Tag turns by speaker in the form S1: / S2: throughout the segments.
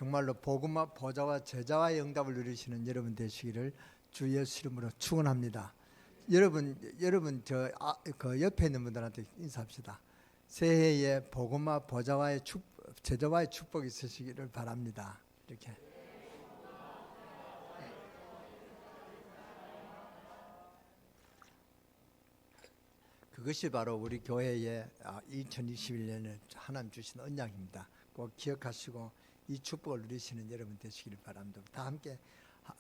S1: 정말로 복음과 보좌와 제자와의 응답을 누리시는 여러분 되시기를 주 예수 이름으로 축원합니다. 여러분 그 옆에 있는 분들한테 인사합시다. 새해에 복음과 보좌와의 제자와의 축복이 있으시기를 바랍니다. 이렇게. 그것이 바로 우리 교회의 2021년에 하나님 주신 언약입니다. 꼭 기억하시고 이 축복을 누리시는 여러분 되시기를 바랍니다. 다 함께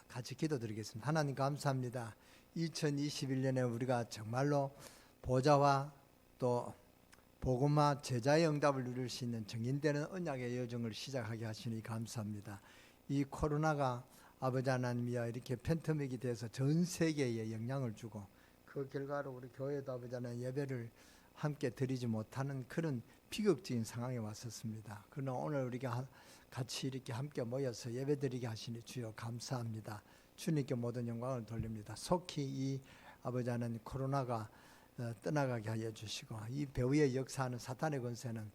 S1: 같이 기도드리겠습니다. 하나님 감사합니다. 2021년에 우리가 정말로 보좌와 또 복음과 제자의 응답을 누릴 수 있는 정인되는 언약의 여정을 시작하게 하시니 감사합니다. 이 코로나가 아버지 하나님이여 이렇게 팬데믹이 돼서 전 세계에 영향을 주고 그 결과로 우리 교회도 아버지 하나님 예배를 함께 드리지 못하는 그런 비극적인 상황에 왔었습니다. 그러나 오늘 우리가 같이 이렇게 함께 모여서 예배 드리게 하시니 주여 감사합니다. 주님께 모든 영광을 돌립니다. 속히 이 아버지 하나님 코로나가 떠나가게 하여 주시고 이 배후에 역사하는 사탄의 권세는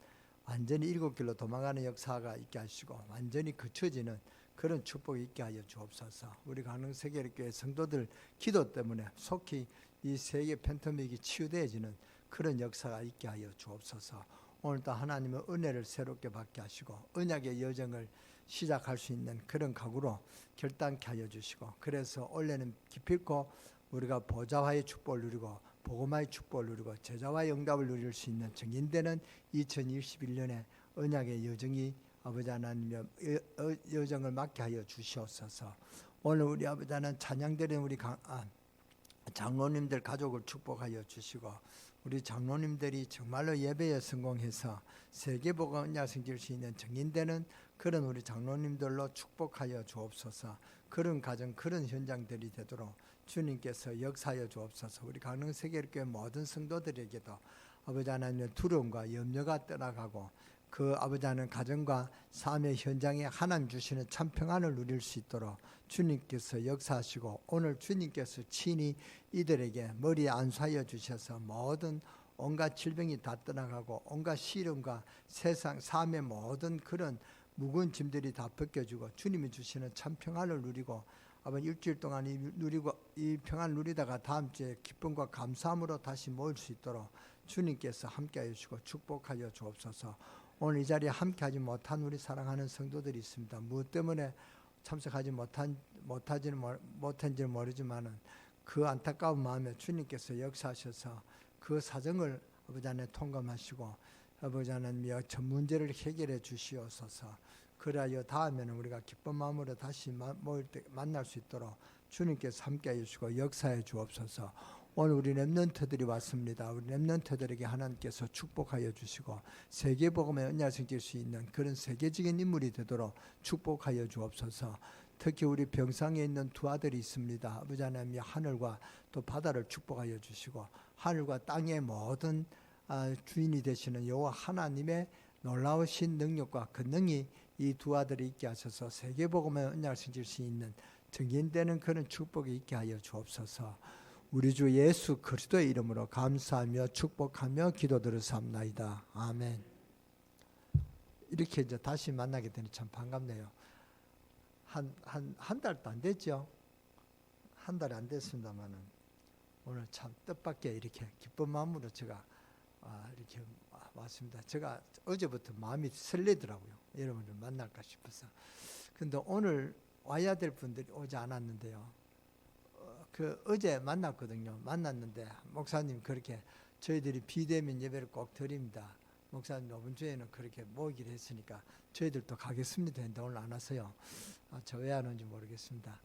S1: 완전히 일곱 길로 도망가는 역사가 있게 하시고 완전히 그쳐지는 그런 축복이 있게 하여 주옵소서. 우리 강릉세계교회 성도들 기도 때문에 속히 이 세계 팬데믹이 치유되어지는 그런 역사가 있게 하여 주옵소서. 오늘도 하나님의 은혜를 새롭게 받게 하시고 언약의 여정을 시작할 수 있는 그런 각오로 결단케 하여 주시고 그래서 올해는 기필코 우리가 보좌와의 축복을 누리고 복음화의 축복을 누리고 제자와의 응답을 누릴 수 있는 정인되는 2021년의 언약의 여정이 아버지 하나님의 여정을 맡게 하여 주시옵소서. 오늘 우리 아버지 하나님 찬양드리는 우리 장로님들 가족을 축복하여 주시고 우리 장로님들이 정말로 예배에 성공해서 세계복음 언약 생길 수 있는 정인되는 그런 우리 장로님들로 축복하여 주옵소서. 그런 가정 그런 현장들이 되도록 주님께서 역사하여 주옵소서. 우리 강릉세계교회 모든 성도들에게도 아버지 하나님의 두려움과 염려가 떠나가고 그 아버지 하나님 가정과 삶의 현장에 하나님 주시는 참 평안을 누릴 수 있도록 주님께서 역사하시고 오늘 주님께서 친히 이들에게 머리에 안수하여 주셔서 모든 온갖 질병이 다 떠나가고 온갖 시련과 세상 삶의 모든 그런 무거운 짐들이 다 벗겨지고 주님이 주시는 참 평안을 누리고 아버지 일주일 동안 이 평안을 누리다가 다음 주에 기쁨과 감사함으로 다시 모일 수 있도록 주님께서 함께하여 주시고 축복하여 주옵소서. 오늘 이 자리에 함께하지 못한 우리 사랑하는 성도들이 있습니다. 무엇 때문에 참석하지 못한지는 모르지만은 그 안타까운 마음에 주님께서 역사하셔서 그 사정을 아버지 하나님 통감하시고 아버지 하나님이여 전 문제를 해결해 주시옵소서. 그리하여 다음에는 우리가 기쁜 마음으로 다시 모일 때 만날 수 있도록 주님께서 함께해 주시고 역사해 주옵소서. 오늘 우리 렘넌트들이 왔습니다. 우리 렘넌트들에게 하나님께서 축복하여 주시고 세계복음의 언약을 생길 수 있는 그런 세계적인 인물이 되도록 축복하여 주옵소서. 특히 우리 병상에 있는 두 아들이 있습니다. 아버지 하나님이 하늘과 또 바다를 축복하여 주시고 하늘과 땅의 모든 주인이 되시는 여호와 하나님의 놀라우신 능력과 권능이 이 두 아들이 있게 하셔서 세계복음의 언약을 생길 수 있는 정인되는 그런 축복이 있게 하여 주옵소서. 우리 주 예수 그리스도의 이름으로 감사하며 축복하며 기도드렸사옵나이다. 아멘. 이렇게 이제 다시 만나게 되니 참 반갑네요. 한 달도 안 됐죠? 한 달이 안 됐습니다만은 오늘 참 뜻밖의 이렇게 기쁜 마음으로 제가 이렇게 왔습니다. 제가 어제부터 마음이 설레더라고요. 여러분을 만날까 싶어서. 근데 오늘 와야 될 분들이 오지 않았는데요. 어제 만났거든요. 만났는데 목사님 그렇게 저희들이 비대면 예배를 꼭 드립니다. 목사님 이번 주에는 그렇게 모이기로 했으니까 저희들도 가겠습니다 했는데 오늘 안 왔어요. 저 왜 안 온지 모르겠습니다.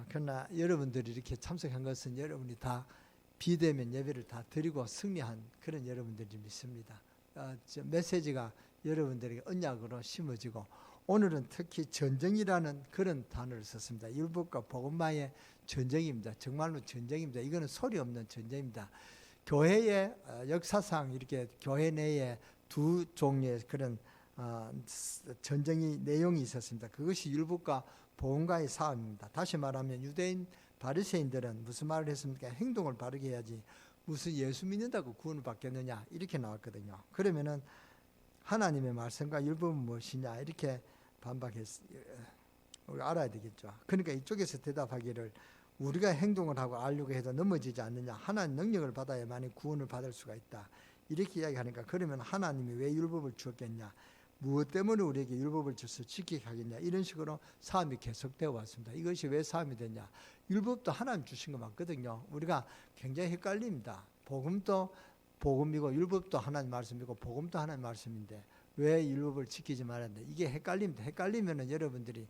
S1: 그러나 여러분들이 이렇게 참석한 것은 여러분이 다 비대면 예배를 다 드리고 승리한 그런 여러분들이 믿습니다. 메시지가 여러분들에게 언약으로 심어지고 오늘은 특히 전쟁이라는 그런 단어를 썼습니다. 율법과 복음화의 전쟁입니다. 정말로 전쟁입니다. 이거는 소리 없는 전쟁입니다. 교회의 역사상 이렇게 교회 내에 두 종류의 그런 전쟁이 내용이 있었습니다. 그것이 율법과 복음과의 싸움입니다. 다시 말하면 유대인 바리새인들은 무슨 말을 했습니까? 행동을 바르게 해야지 무슨 예수 믿는다고 구원을 받겠느냐 이렇게 나왔거든요. 그러면은 하나님의 말씀과 율법은 무엇이냐 이렇게 우리가 알아야 되겠죠. 그러니까 이쪽에서 대답하기를 우리가 행동을 하고 알려고 해도 넘어지지 않느냐. 하나님 능력을 받아야만이 구원을 받을 수가 있다. 이렇게 이야기하니까 그러면 하나님이 왜 율법을 주었겠냐. 무엇 때문에 우리에게 율법을 줘서 지키게 하겠냐. 이런 식으로 사함이 계속되어 왔습니다. 이것이 왜 사함이 되냐. 율법도 하나님 주신 거 맞거든요. 우리가 굉장히 헷갈립니다. 복음도 복음이고 율법도 하나님 말씀이고 복음도 하나님 말씀인데 왜 율법을 지키지 말았는데 이게 헷갈립니다. 헷갈리면은 여러분들이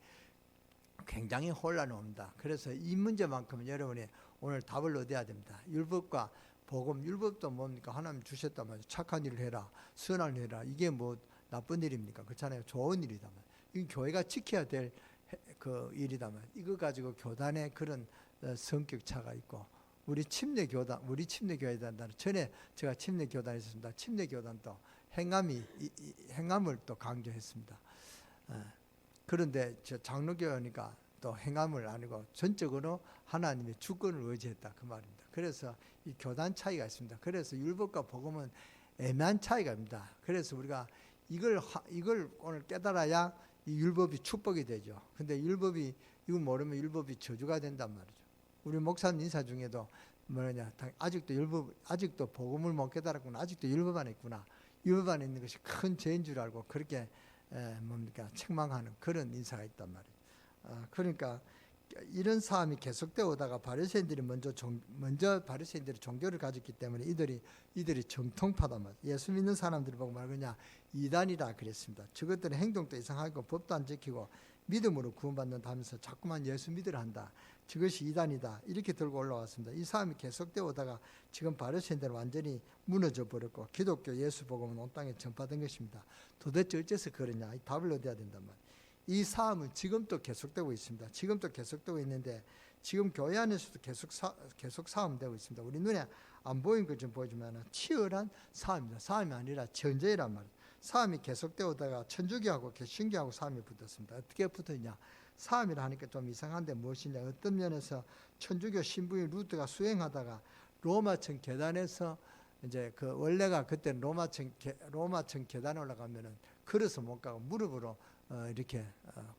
S1: 굉장히 혼란이 옵니다. 그래서 이 문제만큼은 여러분이 오늘 답을 얻어야 됩니다. 율법과 복음, 율법도 뭡니까? 하나님 주셨단 말이죠. 착한 일을 해라, 선한 일을 해라. 이게 뭐 나쁜 일입니까? 그렇잖아요. 좋은 일이다. 이 교회가 지켜야 될 그 일이다만 이거 가지고 교단에 그런 성격 차가 있고 우리 침례교회 단단 전에 제가 침례교단에 있었습니다. 침례교단도 행함을 또 강조했습니다. 그런데 저 장로교회니까 또 행함을 아니고 전적으로 하나님의 주권을 의지했다 그 말입니다. 그래서 이 교단 차이가 있습니다. 그래서 율법과 복음은 애매한 차이가 있습니다. 그래서 우리가 이걸 오늘 깨달아야 이 율법이 축복이 되죠. 근데 이거 모르면 율법이 저주가 된단 말이죠. 우리 목사님 인사 중에도 뭐냐, 아직도 복음을 못 깨달았구나. 아직도 율법 안에 있구나. 율법 안에 있는 것이 큰 죄인 줄 알고 그렇게 책망하는 그런 인사가 있단 말이에요. 그러니까 이런 사람이 계속되어 오다가 바리새인들이 먼저 바리새인들이 종교를 가졌기 때문에 이들이 정통파단 말이에요. 예수 믿는 사람들이 보고 말하냐 이단이라 그랬습니다. 저것들은 행동도 이상하고 법도 안 지키고 믿음으로 구원받는다면서 자꾸만 예수 믿으려 한다. 저것이 이단이다. 이렇게 들고 올라왔습니다. 이 사람이 계속되어 오다가 지금 바리새인들은 완전히 무너져 버렸고 기독교 예수 복음은 온 땅에 전파된 것입니다. 도대체 어째서 그러냐? 이 답을 얻어야 된단 말이에요. 이 사함은 지금도 계속되고 있습니다. 지금도 계속되고 있는데 지금 교회 안에서도 계속 사함되고 있습니다. 우리 눈에 안 보이는 것 좀 보여주면 치열한 사함입니다. 사함이 아니라 전제란 말이에요. 사함이 계속되어 오다가 천주교하고 개신교하고 사함이 붙었습니다. 어떻게 붙었냐? 사함이라 하니까 좀 이상한데 무엇이냐? 어떤 면에서 천주교 신부인 루트가 수행하다가 로마청 계단에서 이제 그 원래가 그때는 로마청 계단에 올라가면은 걸어서 못 가고 무릎으로 이렇게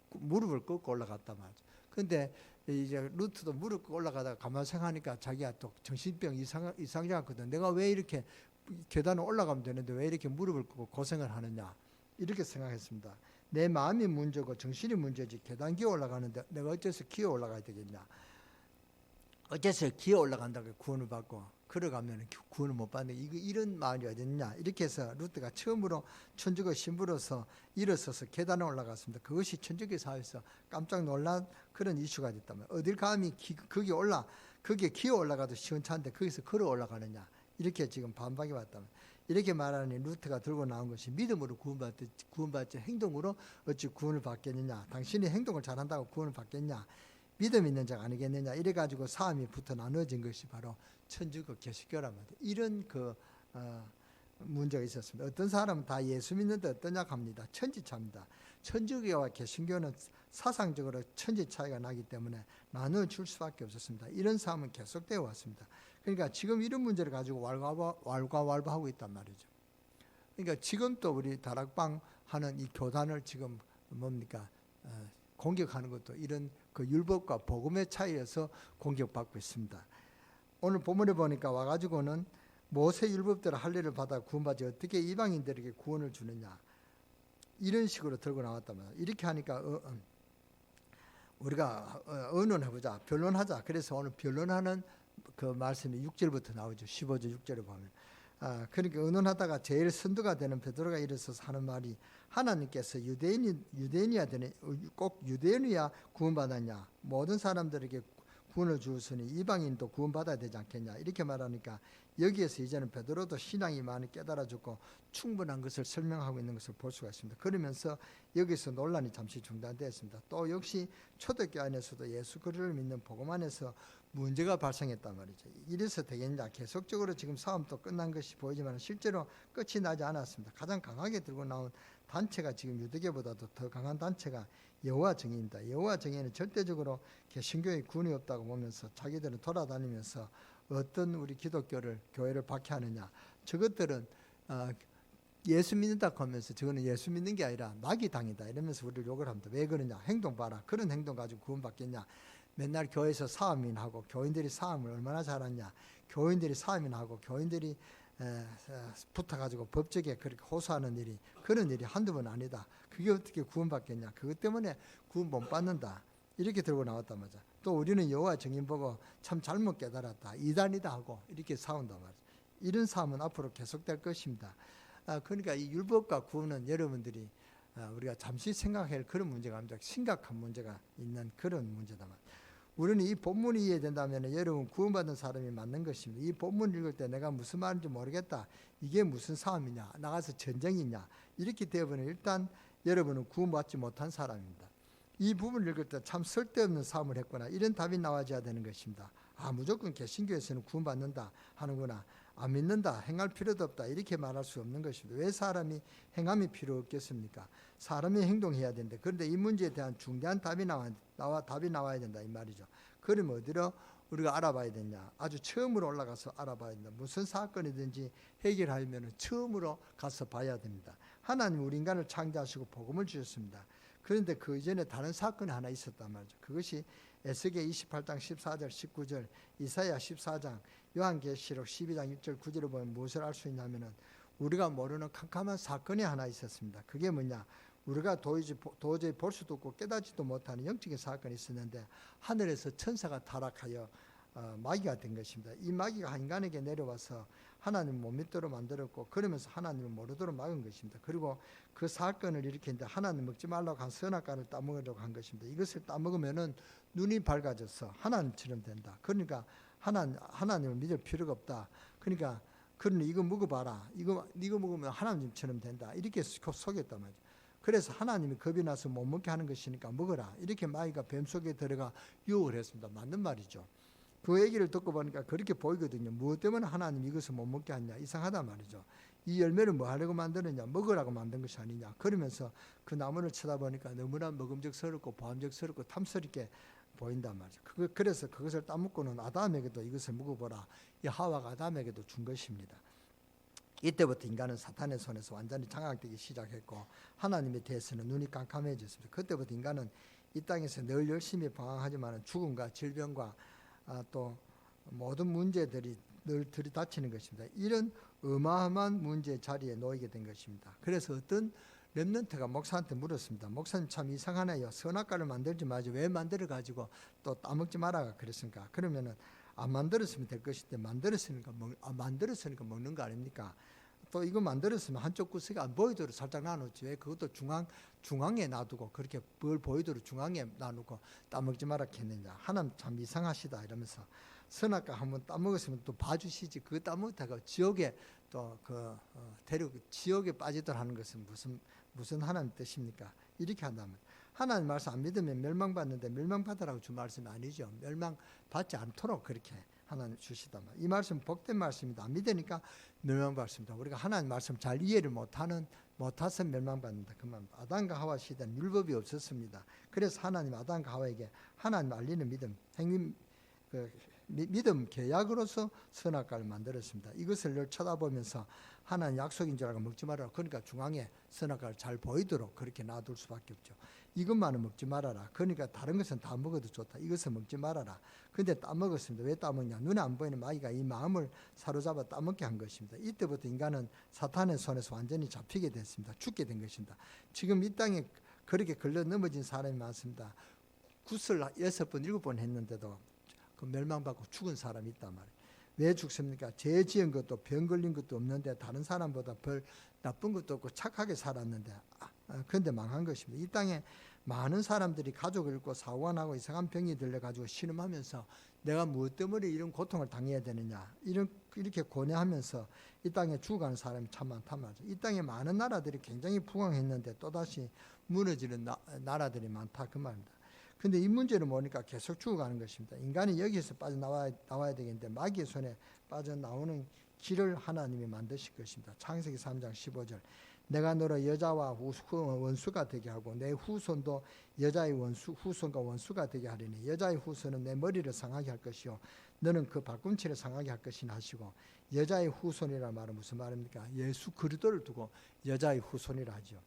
S1: 무릎을 꿇고 올라갔단 말이죠. 근데 이제 루트도 무릎 꿇고 올라가다가 가만 생각하니까 자기가 또 정신병 이상하지 않거든. 내가 왜 이렇게 계단에 올라가면 되는데 왜 이렇게 무릎을 꿇고 고생을 하느냐 이렇게 생각했습니다. 내 마음이 문제고 정신이 문제지 계단 기어 올라가는데 내가 어째서 기어 올라가야 되겠냐. 어째서 기어 올라간다고 구원을 받고 걸어가면 구원을 못 받는 이런 마음이 어딨냐. 이렇게 해서 루트가 처음으로 천주교 신부로서 일어서서 계단에 올라갔습니다. 그것이 천주교 사회에서 깜짝 놀란 그런 이슈가 됐다면 어딜 감히 거기에 기어 올라가도 시원찮은데 거기서 걸어 올라가느냐. 이렇게 지금 반박이 왔다면 이렇게 말하는 루트가 들고 나온 것이 믿음으로 구원받지 행동으로 어찌 구원을 받겠느냐. 당신이 행동을 잘한다고 구원을 받겠냐. 믿음 있는 자가 아니겠느냐. 이래가지고 사함이 붙어 나눠진 것이 바로 천주교 개신교란 말이에요. 이런 문제가 있었습니다. 어떤 사람은 다 예수 믿는데 어떠냐 합니다. 천지차입니다. 천주교와 개신교는 사상적으로 천지 차이가 나기 때문에 나눠줄 수밖에 없었습니다. 이런 싸움은 계속되어 왔습니다. 그러니까 지금 이런 문제를 가지고 왈가왈부하고 있단 말이죠. 그러니까 지금 또 우리 다락방 하는 이 교단을 지금 공격하는 것도 이런 그 율법과 복음의 차이에서 공격받고 있습니다. 오늘 본문에 보니까 와가지고는 모세 율법대로 할례를 받아 구원받지 어떻게 이방인들에게 구원을 주느냐 이런 식으로 들고 나왔단 말이에요. 이렇게 하니까 우리가 의논해보자, 변론하자. 그래서 오늘 변론하는 그 말씀이 6절부터 나오죠. 15절 6절에 보면 그러니까 의논하다가 제일 선두가 되는 베드로가 일어서서 하는 말이 하나님께서 유대인이야 되는 꼭 유대인이야 구원받았냐 모든 사람들에게 구원을 주었으니 이방인도 구원받아야 되지 않겠냐 이렇게 말하니까 여기에서 이제는 베드로도 신앙이 많이 깨달아졌고 충분한 것을 설명하고 있는 것을 볼 수가 있습니다. 그러면서 여기서 논란이 잠시 중단되었습니다. 또 역시 초대교회 안에서도 예수 그리스도를 믿는 복음 안에서 문제가 발생했단 말이죠. 이래서 되겠냐. 계속적으로 지금 싸움도 끝난 것이 보이지만 실제로 끝이 나지 않았습니다. 가장 강하게 들고 나온 단체가 지금 유대교보다도 더 강한 단체가 여호와 정예입니다. 여호와 정예는 절대적으로 개신교의 군이 없다고 보면서 자기들은 돌아다니면서 어떤 우리 교회를 박해하느냐. 저것들은 예수 믿는다 하면서 저거는 예수 믿는 게 아니라 마귀 당이다 이러면서 우리를 욕을 합니다. 왜 그러냐? 행동 봐라. 그런 행동 가지고 구원받겠냐? 맨날 교회에서 사업인하고 교인들이 사업을 얼마나 잘하냐? 교인들이 사업인하고 교인들이 붙어가지고 법적에 그렇게 호소하는 일이 그런 일이 한두 번 아니다. 그게 어떻게 구원받겠냐? 그것 때문에 구원 못 받는다. 이렇게 들고 나왔단 말이야. 또 우리는 여호와 증인 보고 참 잘못 깨달았다. 이단이다 하고 이렇게 싸운단 말이야. 이런 싸움은 앞으로 계속될 것입니다. 그러니까 이 율법과 구원은 여러분들이 우리가 잠시 생각해야 할 그런 문제가 아닙니다. 심각한 문제가 있는 그런 문제다 말이야. 우리는 이 본문이 이해된다면 여러분 구원받은 사람이 맞는 것입니다. 이 본문 읽을 때 내가 무슨 말인지 모르겠다. 이게 무슨 싸움이냐? 나가서 전쟁이냐? 이렇게 되어버리면 일단 여러분은 구원받지 못한 사람입니다. 이 부분을 읽을 때 참 쓸데없는 싸움을 했구나. 이런 답이 나와줘야 되는 것입니다. 무조건 개신교에서는 구원받는다 하는구나. 안 믿는다. 행할 필요도 없다. 이렇게 말할 수 없는 것입니다. 왜 사람이 행함이 필요 없겠습니까? 사람이 행동해야 되는데 그런데 이 문제에 대한 중대한 답이 나와야 된다 이 말이죠. 그러면 어디로 우리가 알아봐야 되냐? 아주 처음으로 올라가서 알아봐야 된다. 무슨 사건이든지 해결하려면 처음으로 가서 봐야 됩니다. 하나님 우리 인간을 창조하시고 복음을 주셨습니다. 그런데 그 이전에 다른 사건이 하나 있었단 말이죠. 그것이 에스겔 28장 14절 19절 이사야 14장 요한계시록 12장 6절 9절을 보면 무엇을 알 수 있냐면은 우리가 모르는 캄캄한 사건이 하나 있었습니다. 그게 뭐냐? 우리가 도저히 볼 수도 없고 깨닫지도 못하는 영적인 사건이 있었는데 하늘에서 천사가 타락하여 마귀가 된 것입니다. 이 마귀가 인간에게 내려와서 하나님을 못 믿도록 만들었고 그러면서 하나님을 모르도록 막은 것입니다. 그리고 그 사건을 일으켰는데 하나님 먹지 말라고 한 선악과를 따먹으려고 한 것입니다. 이것을 따먹으면은 눈이 밝아져서 하나님처럼 된다. 그러니까 하나님을 믿을 필요가 없다. 그러니 이거 먹어봐라. 이거 먹으면 하나님처럼 된다. 이렇게 속였단 말이죠. 그래서 하나님이 겁이 나서 못 먹게 하는 것이니까 먹어라. 이렇게 마귀가 뱀 속에 들어가 유혹을 했습니다. 맞는 말이죠. 그 얘기를 듣고 보니까 그렇게 보이거든요. 무엇 때문에 하나님 이것을 못 먹게 하냐. 이상하단 말이죠. 이 열매를 뭐 하려고 만드느냐. 먹으라고 만든 것이 아니냐. 그러면서 그 나무를 쳐다보니까 너무나 먹음직스럽고 보암직스럽고 탐스럽게 보인단 말이죠. 그래서 그것을 따먹고는 아담에게도 이것을 먹어보라. 이 하와가 아담에게도 준 것입니다. 이때부터 인간은 사탄의 손에서 완전히 장악되기 시작했고 하나님에 대해서는 눈이 깜깜해졌습니다. 그때부터 인간은 이 땅에서 늘 열심히 방황하지만 죽음과 질병과 또 모든 문제들이 늘 들이닥치는 것입니다. 이런 어마어마한 문제 자리에 놓이게 된 것입니다. 그래서 어떤 렘넌트가 목사한테 물었습니다. 목사님 참 이상하네요. 선악과를 만들지 마지 왜 만들어가지고 또 따먹지 마라 그랬습니까? 그러면은 안 만들었으면 될 것인데 만들었으니까 먹는 거 아닙니까? 또 이거 만들었으면 한쪽 구석이 안 보이도록 살짝 나눴지 왜 그것도 중앙에 놔두고 그렇게 보이도록 중앙에 놔놓고 따먹지 마라 했느냐. 하나님 참 이상하시다 이러면서 선악과 한번 따먹었으면 또 봐주시지 그거 따먹다가 지옥에 또 지옥에 빠지도록 하는 것은 무슨 하나님 뜻입니까? 이렇게 한다면 하나님 말씀 안 믿으면 멸망받는데 멸망받으라고 준 말씀이 아니죠. 멸망받지 않도록 그렇게 하나님 주시단 말이에요. 이 말씀 복된 말씀입니다. 안 믿으니까 멸망받습니다. 우리가 하나님 말씀 잘 이해를 못해서 멸망받는다. 그만 아담과 하와 시대는 율법이 없었습니다. 그래서 하나님 아담과 하와에게 하나님 알리는 믿음 계약으로서 선악과를 만들었습니다. 이것을 늘 쳐다보면서 하나님 약속인 줄 알고 먹지 말아라. 그러니까 중앙에 선악과를 잘 보이도록 그렇게 놔둘 수밖에 없죠. 이것만은 먹지 말아라. 그러니까 다른 것은 다 먹어도 좋다. 이것은 먹지 말아라. 근데 따먹었습니다. 왜 따먹냐? 눈에 안 보이는 마귀가 이 마음을 사로잡아 따먹게 한 것입니다. 이때부터 인간은 사탄의 손에서 완전히 잡히게 됐습니다. 죽게 된 것입니다. 지금 이 땅에 그렇게 걸려 넘어진 사람이 많습니다. 굿을 6번, 7번 했는데도 그 멸망받고 죽은 사람이 있단 말이에요. 왜 죽습니까? 죄 지은 것도 병 걸린 것도 없는데 다른 사람보다 별 나쁜 것도 없고 착하게 살았는데 그런데 망한 것입니다. 이 땅에 많은 사람들이 가족을 잃고 사고가 나고 이상한 병이 들려가지고 신음하면서 내가 무엇 때문에 이런 고통을 당해야 되느냐 이렇게 고뇌하면서 이 땅에 죽어가는 사람이 참 많단 말이죠. 이 땅에 많은 나라들이 굉장히 부강했는데 또다시 무너지는 나라들이 많다 그 말입니다. 근데 이 문제를 보니까 계속 죽어가는 것입니다. 인간이 여기에서 빠져나와야 되겠는데 마귀의 손에 빠져나오는 길을 하나님이 만드실 것입니다. 창세기 3장 15절 내가 너로 여자와 원수가 되게 하고 내 후손도 여자의 후손과 원수가 되게 하리니 여자의 후손은 내 머리를 상하게 할 것이요 너는 그 발꿈치를 상하게 할 것이나 하시고 여자의 후손이라 말은 무슨 말입니까? 예수 그리스도를 두고 여자의 후손이라 하죠.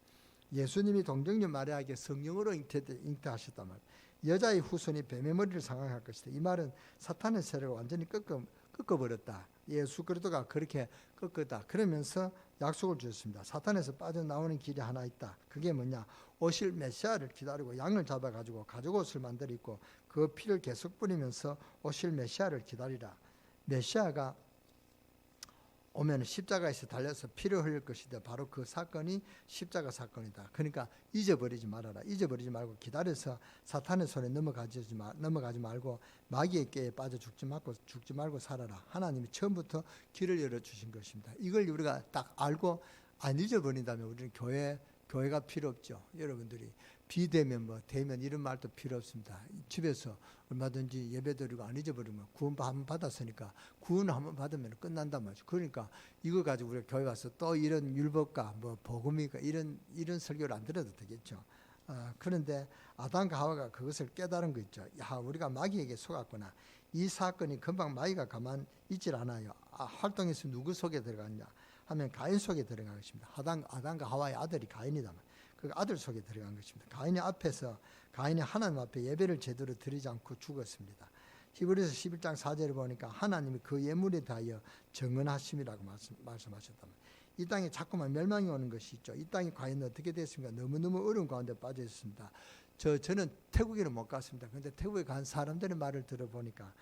S1: 예수님이 동정녀 마리아에게 성령으로 잉태하셨단 말이에요. 여자의 후손이 뱀의 머리를 상하게 할 것이다. 이 말은 사탄의 세력을 완전히 꺾어버렸다. 예수 그리스도가 그렇게 꺾었다. 그러면서 약속을 주셨습니다. 사탄에서 빠져나오는 길이 하나 있다. 그게 뭐냐? 오실 메시아를 기다리고 양을 잡아가지고 가죽옷을 만들어 입고 그 피를 계속 뿌리면서 오실 메시아를 기다리라. 메시아가 오면 십자가에서 달려서 피를 흘릴 것이다. 바로 그 사건이 십자가 사건이다. 그러니까 잊어버리지 말아라. 잊어버리지 말고 기다려서 사탄의 손에 넘어가지 말고 마귀의 꾀에 빠져 죽지 말고 살아라. 하나님이 처음부터 길을 열어주신 것입니다. 이걸 우리가 딱 알고 안 잊어버린다면 우리는 교회가 필요 없죠. 여러분들이 비대면 대면 이런 말도 필요 없습니다. 집에서 얼마든지 예배드리고 안 잊어버리면 구원 한번 받았으니까 구원 한번 받으면 끝난단 말이죠. 그러니까 이거 가지고 우리가 교회 와서 또 이런 율법과 복음이가 이런 설교를 안 들어도 되겠죠. 그런데 아담과 하와가 그것을 깨달은 거 있죠. 우리가 마귀에게 속았구나. 이 사건이 금방 마귀가 가만 있질 않아요. 활동에서 누구 속에 들어갔냐 하면 가인 속에 들어간 것입니다. 아담과 하와의 아들이 가인이다. 그 아들 속에 들어간 것입니다. 가인이 하나님 앞에 예배를 제대로 드리지 않고 죽었습니다. 히브리서 11장 4절을 보니까 하나님이 그 예물에 대하여 정언하심이라고 말씀하셨다. 이 땅에 자꾸만 멸망이 오는 것이 있죠. 이 땅이 과연 어떻게 됐습니까? 너무너무 어려운 가운데 빠져 있습니다. 저는 태국에는 못 갔습니다. 그런데 태국에 간 사람들의 말을 들어보니까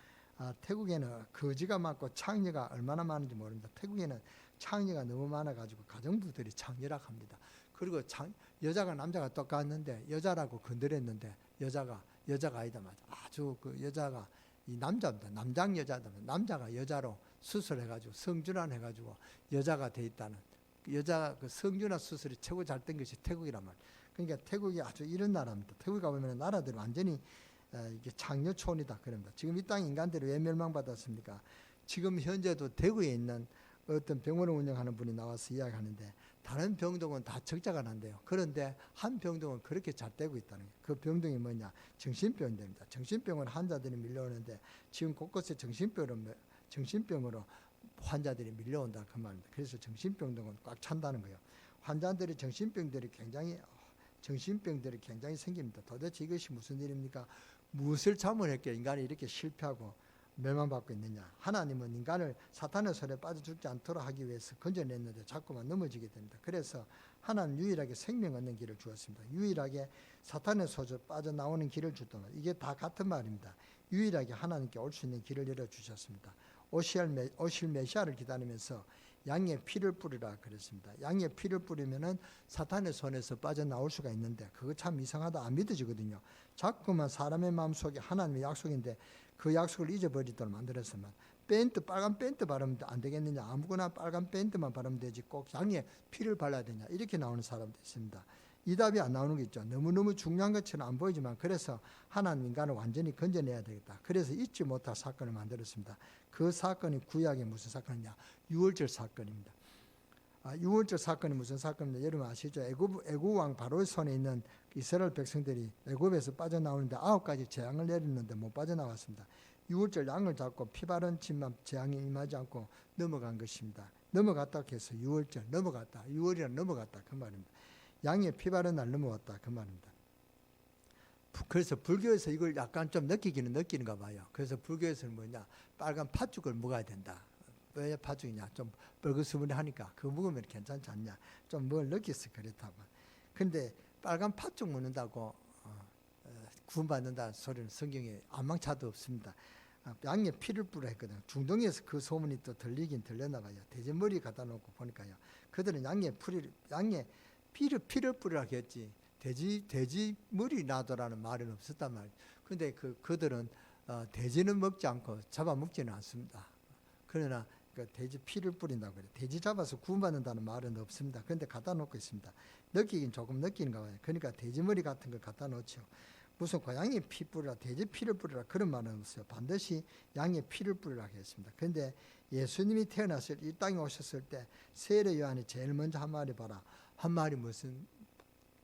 S1: 태국에는 거지가 많고 창녀가 얼마나 많은지 모릅니다. 태국에는 창녀가 너무 많아가지고 가정부들이 참 열악합니다. 그리고 여자가 남자가 똑같는데 여자라고 건드렸는데 여자가 아니다 말이야. 아주 그 여자가 이 남자입니다. 남장 여자다. 남자가 여자로 수술해가지고 성준환 해가지고 여자가 돼 있다는 여자 그 성준환 수술이 최고 잘 된 것이 태국이란 말이에요. 그러니까 태국이 아주 이런 나라입니다. 태국에 가보면 나라들이 완전히 이게 창녀촌이다 그럽니다. 지금 이 땅 인간들이 왜 멸망받았습니까? 지금 현재도 대구에 있는 어떤 병원을 운영하는 분이 나와서 이야기하는데 다른 병동은 다 적자가 난대요. 그런데 한 병동은 그렇게 잘 되고 있다는 거예요. 그 병동이 뭐냐? 정신병입니다. 정신병으로 환자들이 밀려오는데 지금 곳곳에 정신병으로 환자들이 밀려온다 그 말입니다. 그래서 정신병동은 꽉 찬다는 거예요. 환자들이 정신병들이 굉장히 생깁니다. 도대체 이것이 무슨 일입니까? 무엇을 잘못했기에 인간이 이렇게 실패하고 멸망받고 있느냐. 하나님은 인간을 사탄의 손에 빠져 죽지 않도록 하기 위해서 건져냈는데 자꾸만 넘어지게 됩니다. 그래서 하나님 유일하게 생명 얻는 길을 주었습니다. 유일하게 사탄의 손에 빠져나오는 길을 줬단 말이에요. 이게 다 같은 말입니다. 유일하게 하나님께 올 수 있는 길을 열어주셨습니다. 오실 메시아를 기다리면서 양의 피를 뿌리라 그랬습니다. 양의 피를 뿌리면은 사탄의 손에서 빠져나올 수가 있는데 그거 참 이상하다 안 믿어지거든요. 자꾸만 사람의 마음속에 하나님의 약속인데 그 약속을 잊어버리도록 만들었으면 빨간 밴드 바르면 안 되겠느냐. 아무거나 빨간 밴드만 바르면 되지 꼭 양의 피를 발라야 되냐. 이렇게 나오는 사람도 있습니다. 이 답이 안 나오는 게 있죠. 너무너무 중요한 것처럼 안 보이지만 그래서 하나님 인간을 완전히 건져내야 되겠다. 그래서 잊지 못할 사건을 만들었습니다. 그 사건이 구약의 무슨 사건이냐. 유월절 사건입니다. 유월절 사건이 무슨 사건입니다. 여러분 아시죠? 애굽 왕 바로의 손에 있는 이스라엘 백성들이 애굽에서 빠져나오는데 9가지 재앙을 내렸는데 못 빠져나왔습니다. 유월절 양을 잡고 피 바른 집만 재앙이 임하지 않고 넘어간 것입니다. 넘어갔다 해서 유월절 넘어갔다. 유월이라 넘어갔다 그 말입니다. 양의 피 바른 날 넘어왔다 그 말입니다. 그래서 불교에서 이걸 약간 좀 느끼는가 봐요. 그래서 불교에서는 뭐냐, 빨간 팥죽을 먹어야 된다. 왜 팥죽이냐, 좀 뻘그스무리하니까 그거 먹으면 괜찮지 않냐, 좀 뭘 느꼈어 그렇다면. 근데 빨간 팥죽 먹는다고 구원받는다는 소리는 성경에 아망차도 없습니다. 양의 피를 뿌려 했거든요. 중동에서 그 소문이 또 들리긴 들렸나 봐요. 돼지머리 갖다 놓고 보니까요. 그들은 양의 피를 뿌리라고 했지 돼지 머리 나도라는 말은 없었단 말이에요. 근데 그들은 돼지는 먹지 않고 잡아먹지는 않습니다. 그러나 그 돼지 피를 뿌린다고 그래요. 돼지 잡아서 구원받는다는 말은 없습니다. 그런데 갖다 놓고 있습니다. 느끼긴 조금 느끼는가 봐요. 그러니까 돼지 머리 같은 걸 갖다 놓죠. 무슨 고양이 피 뿌리라, 돼지 피를 뿌리라 그런 말은 없어요. 반드시 양의 피를 뿌리라고 했습니다. 그런데 예수님이 태어났을 이 땅에 오셨을 때 세례 요한이 제일 먼저 한 말이 봐라. 한 말이 무슨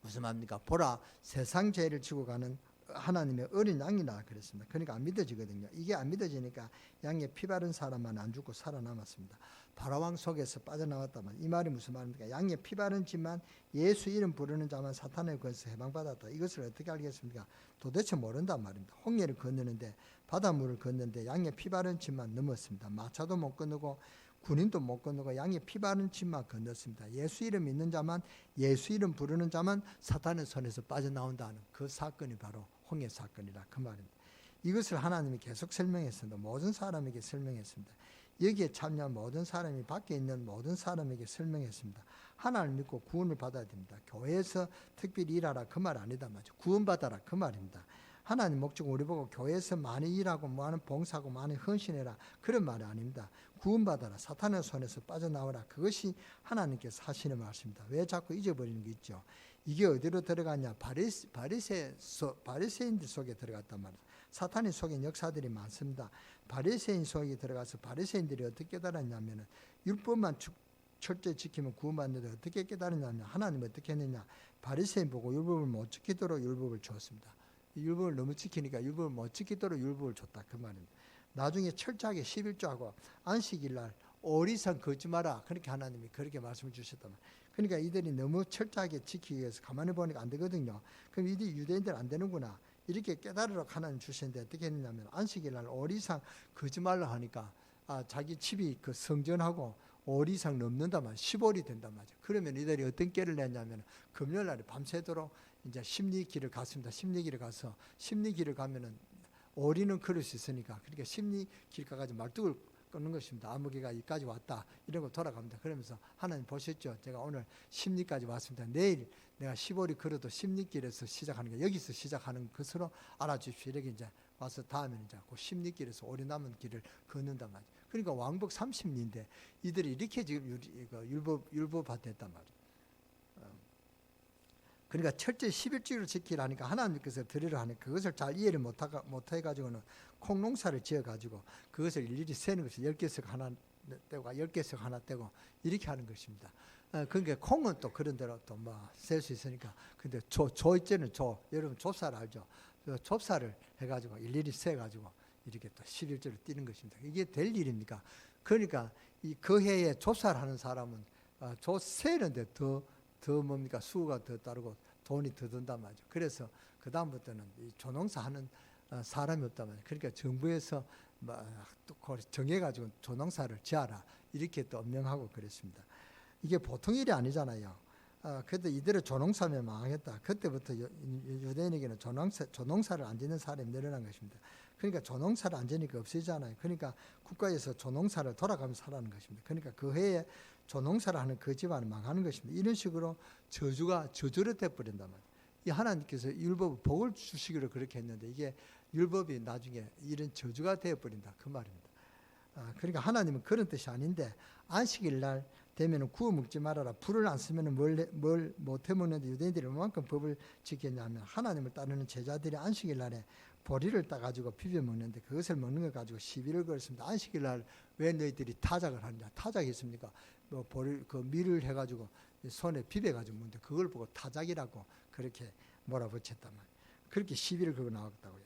S1: 말입니까? 보라, 세상 죄를 지고 가는 하나님의 어린 양이라 그랬습니다. 그러니까 안 믿어지거든요. 이게 안 믿어지니까 양의 피 바른 사람만 안 죽고 살아남았습니다. 바라왕 속에서 빠져나왔다만, 이 말이 무슨 말입니까? 양의 피 바른 지만 예수 이름 부르는 자만 사탄의 권세에서 해방받았다. 이것을 어떻게 알겠습니까? 도대체 모른단 말입니다. 홍해를 건너는데, 바닷물을 건너는데 양의 피 바른 지만 넘었습니다. 마차도 못 건너고 군인도 못 건너고 양의 피 바른 짐만 건넜습니다. 예수 이름 있는 자만, 예수 이름 부르는 자만 사탄의 손에서 빠져나온다는 그 사건이 바로 홍해 사건이라 그 말입니다. 이것을 하나님이 계속 설명했습니다. 모든 사람에게 설명했습니다. 여기에 참여한 모든 사람이 밖에 있는 모든 사람에게 설명했습니다. 하나님을 믿고 구원을 받아야 됩니다. 교회에서 특별히 일하라 그 말 아니다 말이죠. 구원받아라 그 말입니다. 하나님 목적 우리 보고 교회에서 많이 일하고 많은 봉사하고 많이 헌신해라 그런 말이 아닙니다. 구원받아라, 사탄의 손에서 빠져나오라, 그것이 하나님께서 하시는 말씀입니다. 왜 자꾸 잊어버리는 게 있죠? 이게 어디로 들어가냐? 바리새인들 속에 들어갔단 말이에요. 사탄이 속인 역사들이 많습니다. 바리새인 속에 들어가서 바리새인들이 어떻게 깨달았냐면, 율법만 철저히 지키면 구원받는데 어떻게 깨달았냐면, 하나님 어떻게 했느냐? 바리새인 보고 율법을 못 지키도록 율법을 줬습니다. 율법을 너무 지키니까 율법을 못 지키도록 율법을 줬다 그 말입니다. 나중에 철저하게 11조하고 안식일날 오리산 걷지 마라, 그렇게 하나님이 그렇게 말씀을 주셨단 말이에요. 그러니까 이들이 너무 철저하게 지키기 위해서 가만히 보니까 안 되거든요. 그럼 이들이 유대인들 안 되는구나 이렇게 깨달으러 하나님 주셨는데, 어떻게 했냐면 안식일날 오리산 걷지 말라 하니까 자기 집이 그 성전하고 오리산 넘는단 말이에요. 10월이 된단 말이죠. 그러면 이들이 어떤 깨를 냈냐면, 금요일날에 밤새도록 이제 심리길을 갔습니다. 심리길을 가서, 심리길을 가면은 오리는 걸을 수 있으니까, 그러니까 심리길 가가지고 말뚝을 끊는 것입니다. 아무개가 여기까지 왔다 이러고 돌아갑니다. 그러면서 하나님 보셨죠? 제가 오늘 심리까지 왔습니다. 내일 내가 10월이 걸어도 심리길에서 시작하는 게 여기서 시작하는 것으로 알아주십시오. 이렇게 이제 와서 다음에는 이제 그 심리길에서 오리 남은 길을 걷는단 말이에요. 그러니까 왕복 30리인데 이들이 이렇게 지금 율법화됐단 말이에요. 그러니까 철저히 11조를 지키라니까 하나님께서 드리려 하니까 그것을 잘 이해를 못해가지고는 콩농사를 지어가지고 그것을 일일이 세는 것이 10개씩 하나 떼고 10개씩 하나 떼고 이렇게 하는 것입니다. 그러니까 콩은 또 그런 대로 또 뭐 셀 수 있으니까. 근데 조이째는 여러분 좁쌀 알죠? 좁쌀을 해가지고 일일이 세가지고 이렇게 또 11조를 띄는 것입니다. 이게 될 일입니까? 그러니까 그 해에 좁쌀 하는 사람은 조 세는데 더 뭡니까? 수고가 더 따르고 돈이 더 든단 말이죠. 그래서 그 다음부터는 이 조농사 하는 사람이 없단 말이에요. 그러니까 정부에서 또 정해가지고 조농사를 지어라 이렇게 또 엄명하고 그랬습니다. 이게 보통 일이 아니잖아요. 그때 이대로 조농사면 망하겠다. 그때부터 유대인에게는 조농사를 안 짓는 사람이 늘어난 것입니다. 그러니까 조농사를 안 지니까 없어지잖아요. 그러니까 국가에서 조농사를 돌아가면서 하라는 것입니다. 그러니까 그 해에 조농사를 하는 그 집안은 망하는 것입니다. 이런 식으로 저주를 돼버린단 말이에요. 이 하나님께서 율법을 복을 주시기로 그렇게 했는데, 이게 율법이 나중에 이런 저주가 되어버린다 그 말입니다. 그러니까 하나님은 그런 뜻이 아닌데, 안식일 날 되면 구워 먹지 말아라. 불을 안 쓰면 뭘 못해 먹는데 유대인들이 얼마만큼 법을 지켰냐면, 하나님을 따르는 제자들이 안식일 날에 보리를 따가지고 비벼 먹는데, 그것을 먹는 걸 가지고 시비를 걸었습니다. 안식일 날 왜 너희들이 타작을 하느냐? 타작이 있습니까? 뭐 그 밀을 해가지고 손에 비벼가지고 먹는데, 그걸 보고 타작이라고 그렇게 몰아붙였단 말이에요. 그렇게 시비를 걸고 나왔다고요.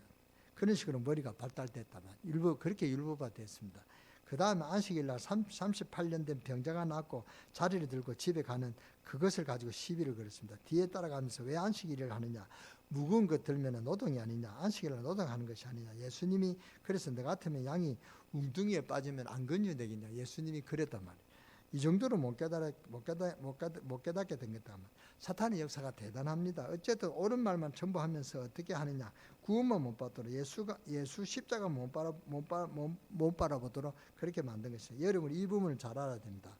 S1: 그런 식으로 머리가 발달됐다만 그렇게 율법화됐습니다. 그 다음에 안식일 날 38년 된 병자가 낫고 자리를 들고 집에 가는 그것을 가지고 시비를 걸었습니다. 뒤에 따라가면서 왜 안식일을 하느냐? 무거운 것 들면 노동이 아니냐? 안식일 날 노동하는 것이 아니냐? 예수님이 그래서 너 같으면 양이 웅둥이에 빠지면 안 건져내겠냐? 예수님이 그랬단 말이에요. 이 정도로 못 깨닫게 된 것다. 사탄의 역사가 대단합니다. 어쨌든 옳은 말만 전부 하면서 어떻게 하느냐? 구원만 못 받도록 예수 십자가 못 바라보도록 그렇게 만든 것이죠. 여러분 이 부분을 잘 알아야 됩니다.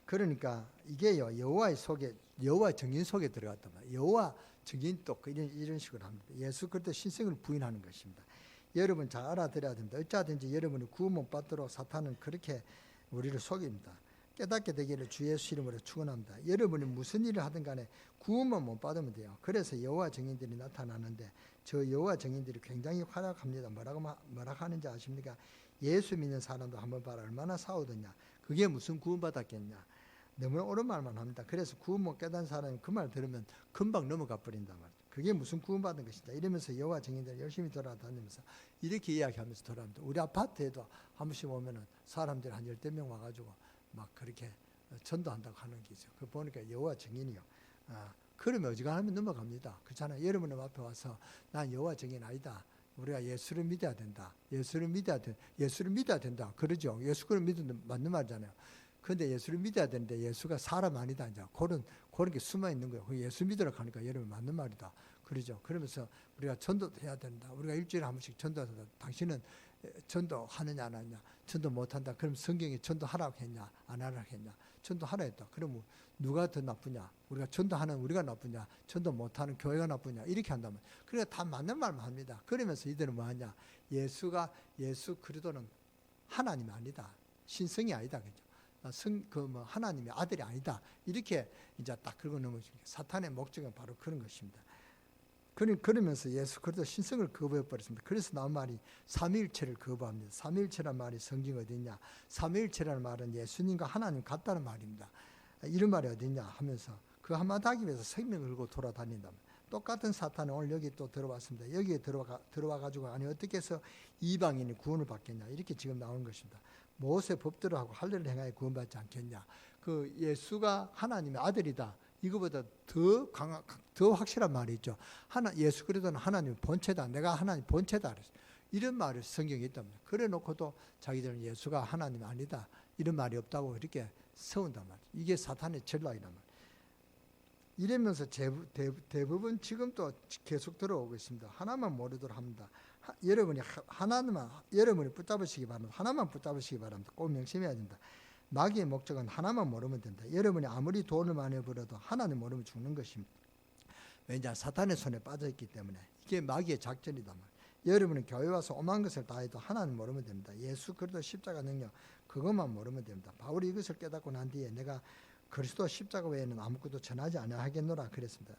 S1: 그러니까 이게요, 여호와의 정인 속에 들어갔단 말이에요. 여호와 정인 또 이런 식으로 합니다. 예수 그리스도 신성을 부인하는 것입니다. 여러분 잘 알아들어야 됩니다. 어찌하든지 여러분이 구원 못 받도록 사탄은 그렇게 우리를 속입니다. 깨닫게 되기를 주 예수 이름으로 축원합니다. 여러분이 무슨 일을 하든 간에 구원만 못 받으면 돼요. 그래서 여호와 증인들이 나타나는데, 저 여호와 증인들이 굉장히 활약합니다. 뭐라고 하는지 아십니까? 예수 믿는 사람도 한번 봐라. 얼마나 싸우더냐. 그게 무슨 구원받았겠냐. 너무나 옳은 말만 합니다. 그래서 구원 못 깨달은 사람이 그 말 들으면 금방 넘어가 버린단 말이에요. 그게 무슨 구원받은 것이냐. 이러면서 여호와 증인들 열심히 돌아다니면서 이렇게 이야기하면서 돌아옵니다. 우리 아파트에도 한 번씩 오면은 사람들이 한 10명 와가지고 막 그렇게 전도한다고 하는 게 있어요. 그 보니까 여호와 증인이요. 그러면 어지간하면 넘어갑니다. 그렇잖아요. 여러분의 앞에 와서 난 여호와 증인 아니다. 우리가 예수를 믿어야 된다. 예수를 믿어야 된다. 그러죠. 예수를 믿는 맞는 말이잖아요. 그런데 예수를 믿어야 되는데 예수가 사람 아니다. 이제 그런 게 숨어 있는 거예요. 예수 믿으라고 하니까 여러분 맞는 말이다. 그러죠. 그러면서 우리가 전도도 해야 된다. 우리가 일주일에 한 번씩 전도한다. 당신은 전도하느냐 안 하느냐. 전도 못한다. 그럼 성경이 전도하라고 했냐 안 하라고 했냐. 전도하라 했다. 그러면 누가 더 나쁘냐. 우리가 전도하는 우리가 나쁘냐. 전도 못하는 교회가 나쁘냐. 이렇게 한다면 그러니까 다 맞는 말만 합니다. 그러면서 이들은 뭐하냐. 예수 그리스도는 하나님이 아니다. 신성이 아니다. 그죠. 하나님의 아들이 아니다. 이렇게 이제 딱 긁어 넘어집니다. 사탄의 목적은 바로 그런 것입니다. 그러면서 예수 그리스도 신성을 거부해 버렸습니다. 그래서 나온 말이 삼위일체를 거부합니다. 삼위일체란 말이 성경 어디 있냐? 삼위일체라는 말은 예수님과 하나님 같다는 말입니다. 이런 말이 어디 있냐 하면서 그 한마디 하기 위해서 생명을 걸고 돌아다닌다. 똑같은 사탄은 오늘 여기 또 들어왔습니다. 여기에 들어와 가지고 아니 어떻게 해서 이방인이 구원을 받겠냐 이렇게 지금 나오는 것입니다. 모세 법대로 하고 할례를 행하여 구원받지 않겠냐. 그 예수가 하나님의 아들이다. 이거보다 더 확실한 말이 있죠. 예수 그리스도는 하나님의 본체다. 내가 하나님 본체다. 이런 말을 성경에 있답니다. 그래 놓고도 자기들은 예수가 하나님이 아니다. 이런 말이 없다고 이렇게 세운단 말이죠. 이게 사탄의 전략이란 말이에요. 이러면서 대부분 지금도 계속 들어오고 있습니다. 하나만 모르도록 합니다. 여러분이 붙잡으시기 바랍니다. 하나만 붙잡으시기 바랍니다. 꼭 명심해야 된다. 마귀의 목적은 하나만 모르면 된다. 여러분이 아무리 돈을 많이 벌어도 하나님 모르면 죽는 것입니다. 왜냐 사탄의 손에 빠져있기 때문에 이게 마귀의 작전이다. 여러분은 교회 와서 오만 것을 다 해도 하나님 모르면 됩니다. 예수 그리스도 십자가 능력 그것만 모르면 됩니다. 바울이 이것을 깨닫고 난 뒤에 내가 그리스도 십자가 외에는 아무것도 전하지 않아야겠노라 그랬습니다.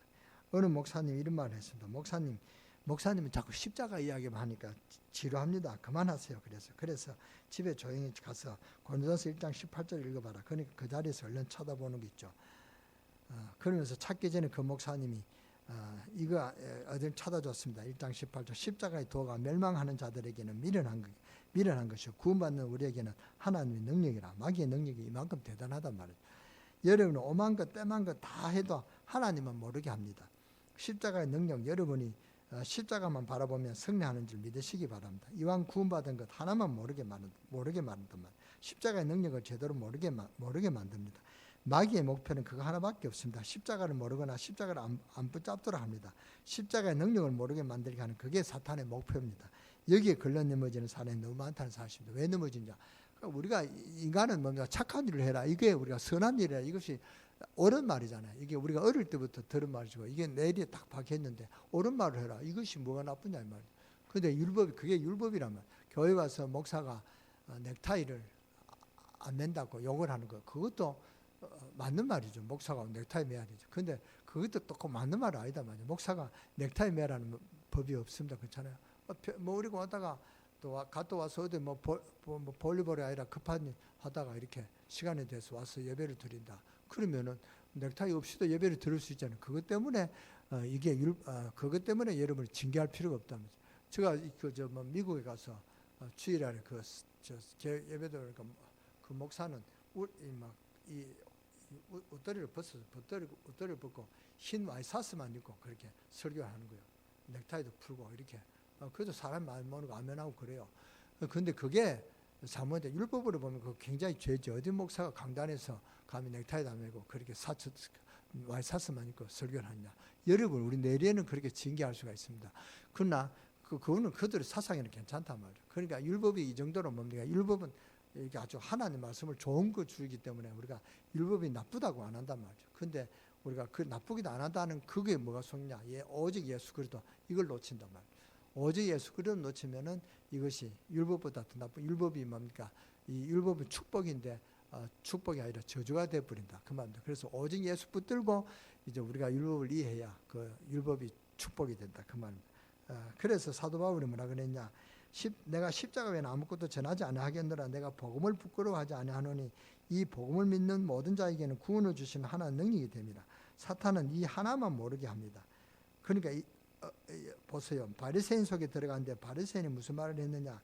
S1: 어느 목사님이 이런 말을 했습니다. 목사님은 자꾸 십자가 이야기만 하니까 지루합니다. 그만하세요. 그래서 집에 조용히 가서 고린도전서 1장 18절 읽어봐라. 그러니까 그 자리에서 얼른 쳐다보는 게 있죠. 그러면서 찾기 전에 그 목사님이 이거 어딜 찾아줬습니다. 1장 18절 십자가의 도가 멸망하는 자들에게는 미련한 것이요 구원받는 우리에게는 하나님의 능력이라. 마귀의 능력이 이만큼 대단하단 말이에요. 여러분은 오만 것 빼만 것 다 해도 하나님은 모르게 합니다. 십자가의 능력 여러분이 십자가만 바라보면 승리하는 줄 믿으시기 바랍니다. 이왕 구원받은 것 하나만 모르게 만든단 말이에요. 십자가의 능력을 제대로 모르게 만듭니다. 마귀의 목표는 그거 하나밖에 없습니다. 십자가를 모르거나 십자가를 안 붙잡도록 합니다. 십자가의 능력을 모르게 만들게 하는 그게 사탄의 목표입니다. 여기에 걸려 넘어지는 사람이 너무 많다는 사실입니다. 왜 넘어지냐? 우리가 인간은 뭡니까? 착한 일을 해라. 이게 우리가 선한 일이라. 이것이 옳은 말이잖아요. 이게 우리가 어릴 때부터 들은 말이고 이게 내일에 딱 박혔는데 옳은 말을 해라. 이것이 뭐가 나쁘냐 이 말이에요. 그런데 그게 율법이란 말이에요. 교회 와서 목사가 넥타이를 안 맨다고 욕을 하는 거 그것도 맞는 말이죠. 목사가 넥타이 매야 되죠. 근데 그것도 또 맞는 말은 아니다 말이에요. 목사가 넥타이 매라는 법이 없습니다. 그렇잖아요. 뭐 우리가 왔다가 또 갔다 와서 어디 뭐 볼리볼이 아니라 급한 일 하다가 이렇게 시간에 대해서 와서 예배를 드린다. 그러면은 넥타이 없이도 예배를 드릴 수 있잖아요. 그것 때문에 그것 때문에 여러분을 징계할 필요가 없다면서. 제가 미국에 가서 주일날에 예배도 그러니까 그 목사는 옷다리를 벗고 흰 와이사스만 입고 그렇게 설교하는 거예요. 넥타이도 풀고 이렇게. 그래도 사람 많이 모는 거 안면하고 그래요. 근데 그게 잘못된 율법으로 보면 그 굉장히 죄죠. 어디 목사가 강단에서 감히 넥타이도 안 매고 그렇게 와이사스만 입고 설교를 하냐. 여러분 우리 내리에는 그렇게 징계할 수가 있습니다. 그러나 그거는 그들의 사상에는 괜찮단 말이에요. 그러니까 율법이 이 정도로 뭡니까? 율법은 이게 아주 하나님 말씀을 좋은 거 주기 때문에 우리가 율법이 나쁘다고 안 한단 말이죠. 근데 우리가 그 나쁘기도 안 한다는 그게 뭐가 속냐? 오직 예수 그리스도 이걸 놓친단 말이에요. 오직 예수 그리스도 놓치면은 이것이 율법보다 더 나쁜. 율법이 뭡니까? 이 율법은 축복인데 축복이 아니라 저주가 돼 버린다. 그 말입니다. 그래서 오직 예수 붙들고 이제 우리가 율법을 이해해야 그 율법이 축복이 된다. 그 말입니다. 그래서 사도 바울이 뭐라 그랬냐? 내가 십자가 외에는 아무것도 전하지 아니하겠노라. 내가 복음을 부끄러워하지 아니하노니 이 복음을 믿는 모든 자에게는 구원을 주시는 하나의 능력이 됩니다. 사탄은 이 하나만 모르게 합니다. 그러니까 보세요. 바리새인 속에 들어갔는데 바리새인이 무슨 말을 했느냐.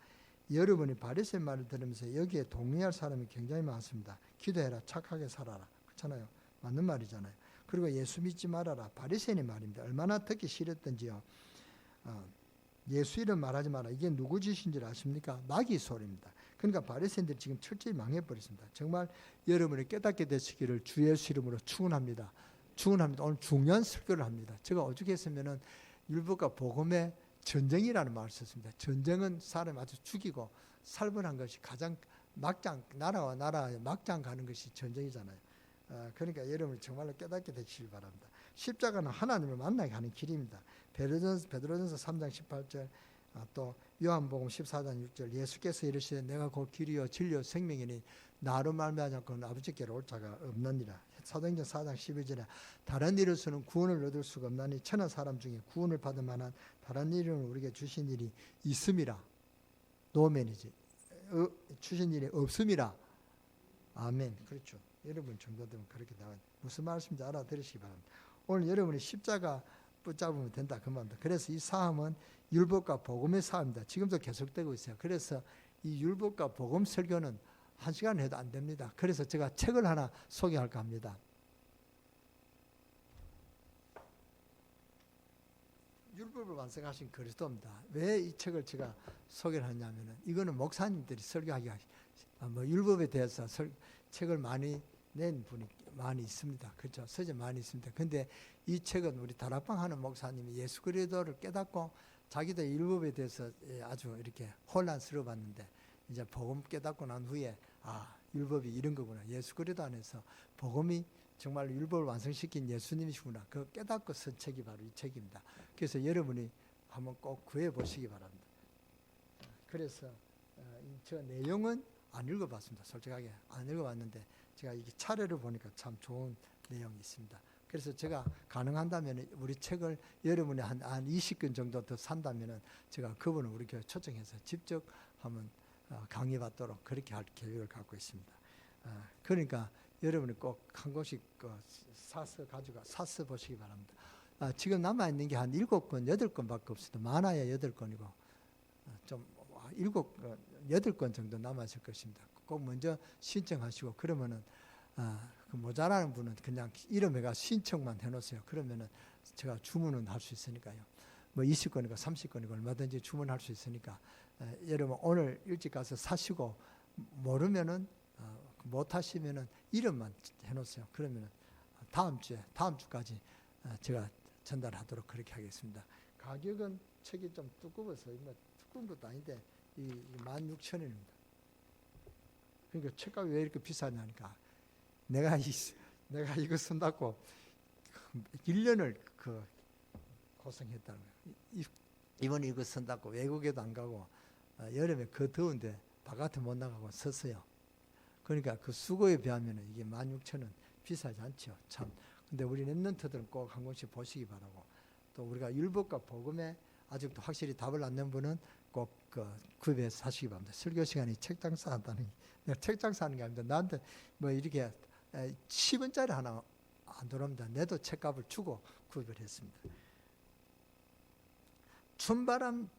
S1: 여러분이 바리새인 말을 들으면서 여기에 동의할 사람이 굉장히 많습니다. 기도해라, 착하게 살아라. 그렇잖아요. 맞는 말이잖아요. 그리고 예수 믿지 말아라. 바리새인의 말입니다. 얼마나 듣기 싫었던지요. 예수 이름 말하지 마라. 이게 누구 짓인지 아십니까? 마귀 소리입니다. 그러니까 바리새인들이 지금 철저히 망해버렸습니다. 정말 여러분이 깨닫게 되시기를 주 예수 이름으로 축원합니다. 축원합니다. 오늘 중요한 설교를 합니다. 제가 어저께 했으면은 율법과 복음의 전쟁이라는 말을 썼습니다. 전쟁은 사람 아주 죽이고 살벌한 것이 가장 막장, 나라와 나라에 막장 가는 것이 전쟁이잖아요. 그러니까 여러분 정말로 깨닫게 되시길 바랍니다. 십자가는 하나님을 만나게 하는 길입니다. 베드로전서 3장 18절, 또 요한복음 14장 6절, 예수께서 이르시되 내가 곧 길이요 진리요 생명이니 나로 말미암지 않고는 아버지께로 올 자가 없느니라. 사도행전 4장 12절에 다른 이로서는 구원을 얻을 수가 없나니 천하 사람 중에 구원을 받을 만한 다른 이름을 우리에게 주신 일이 있음이라. 노맨이지. 주신 일이 없음이라. 아멘. 그렇죠. 여러분 정도 되면 그렇게 나와요. 무슨 말씀인지 알아들으시기 바랍니다. 오늘 여러분이 십자가 붙잡으면 된다 그 말입니다. 그래서 이 싸움은 율법과 복음의 싸움입니다. 지금도 계속되고 있어요. 그래서 이 율법과 복음 설교는 1시간 해도 안 됩니다. 그래서 제가 책을 하나 소개할까 합니다. 율법을 완성하신 그리스도입니다. 왜 이 책을 제가 소개를 하냐면은 이거는 목사님들이 설교하기가 율법에 대해서 책을 많이 낸 분이 많이 있습니다. 그렇죠? 서재 많이 있습니다. 근데 이 책은 우리 다락방 하는 목사님이 예수 그리스도를 깨닫고 자기도 율법에 대해서 아주 이렇게 혼란스러워봤는데 이제 복음 깨닫고 난 후에 율법이 이런 거구나. 예수 그리스도 안에서 복음이 정말 율법을 완성시킨 예수님이시구나. 그 깨닫고 쓴 책이 바로 이 책입니다. 그래서 여러분이 한번 꼭 구해 보시기 바랍니다. 그래서 저 내용은 안 읽어봤습니다. 솔직하게 안 읽어봤는데 제가 이게 차례를 보니까 참 좋은 내용이 있습니다. 그래서 제가 가능한다면 우리 책을 여러분이 한 20권 정도 더 산다면 제가 그분을 우리 교회 초청해서 직접 한번 강의 받도록 그렇게 할 계획을 갖고 있습니다. 그러니까 여러분이 꼭 한 권씩 사서 보시기 바랍니다. 지금 남아있는 게 한 7권, 8권밖에 없습니다. 많아야 8권이고 좀 8권 정도 남았을 것입니다. 꼭 먼저 신청하시고 그러면은 그 모자라는 분은 그냥 이름에가 신청만 해놓으세요. 그러면은 제가 주문은 할 수 있으니까요. 뭐 20권이고 30권이고 얼마든지 주문할 수 있으니까 여러분 오늘 일찍 가서 사시고 모르면은 못 하시면은 이름만 해놓으세요. 그러면은 다음 주까지 제가 전달하도록 그렇게 하겠습니다. 가격은 책이 좀 두꺼워서 두꺼운 것도 아닌데 이 16,000원입니다. 그러니까 책값이 왜 이렇게 비싸냐니까 내가 이거 쓴다고 1년을 고생했다는 거예요. 이번에 이거 쓴다고 외국에도 안 가고 여름에 그 더운데 바깥에 못 나가고 썼어요. 그러니까 그 수고에 비하면 이게 16,000원 비싸지 않죠. 참. 근데 우리 랩런트들은 꼭 한 권씩 보시기 바라고 또 우리가 율법과 복음에 아직도 확실히 답을 안 낸 분은 꼭 구입해서 사시기 바랍니다. 설교 시간이 책 장사한다는 내가 책 장사하는 게 아닙니다. 나한테 뭐 이렇게 10원짜리 하나 안 들어옵니다. 내도 책값을 주고 구입을 했습니다. 춤바람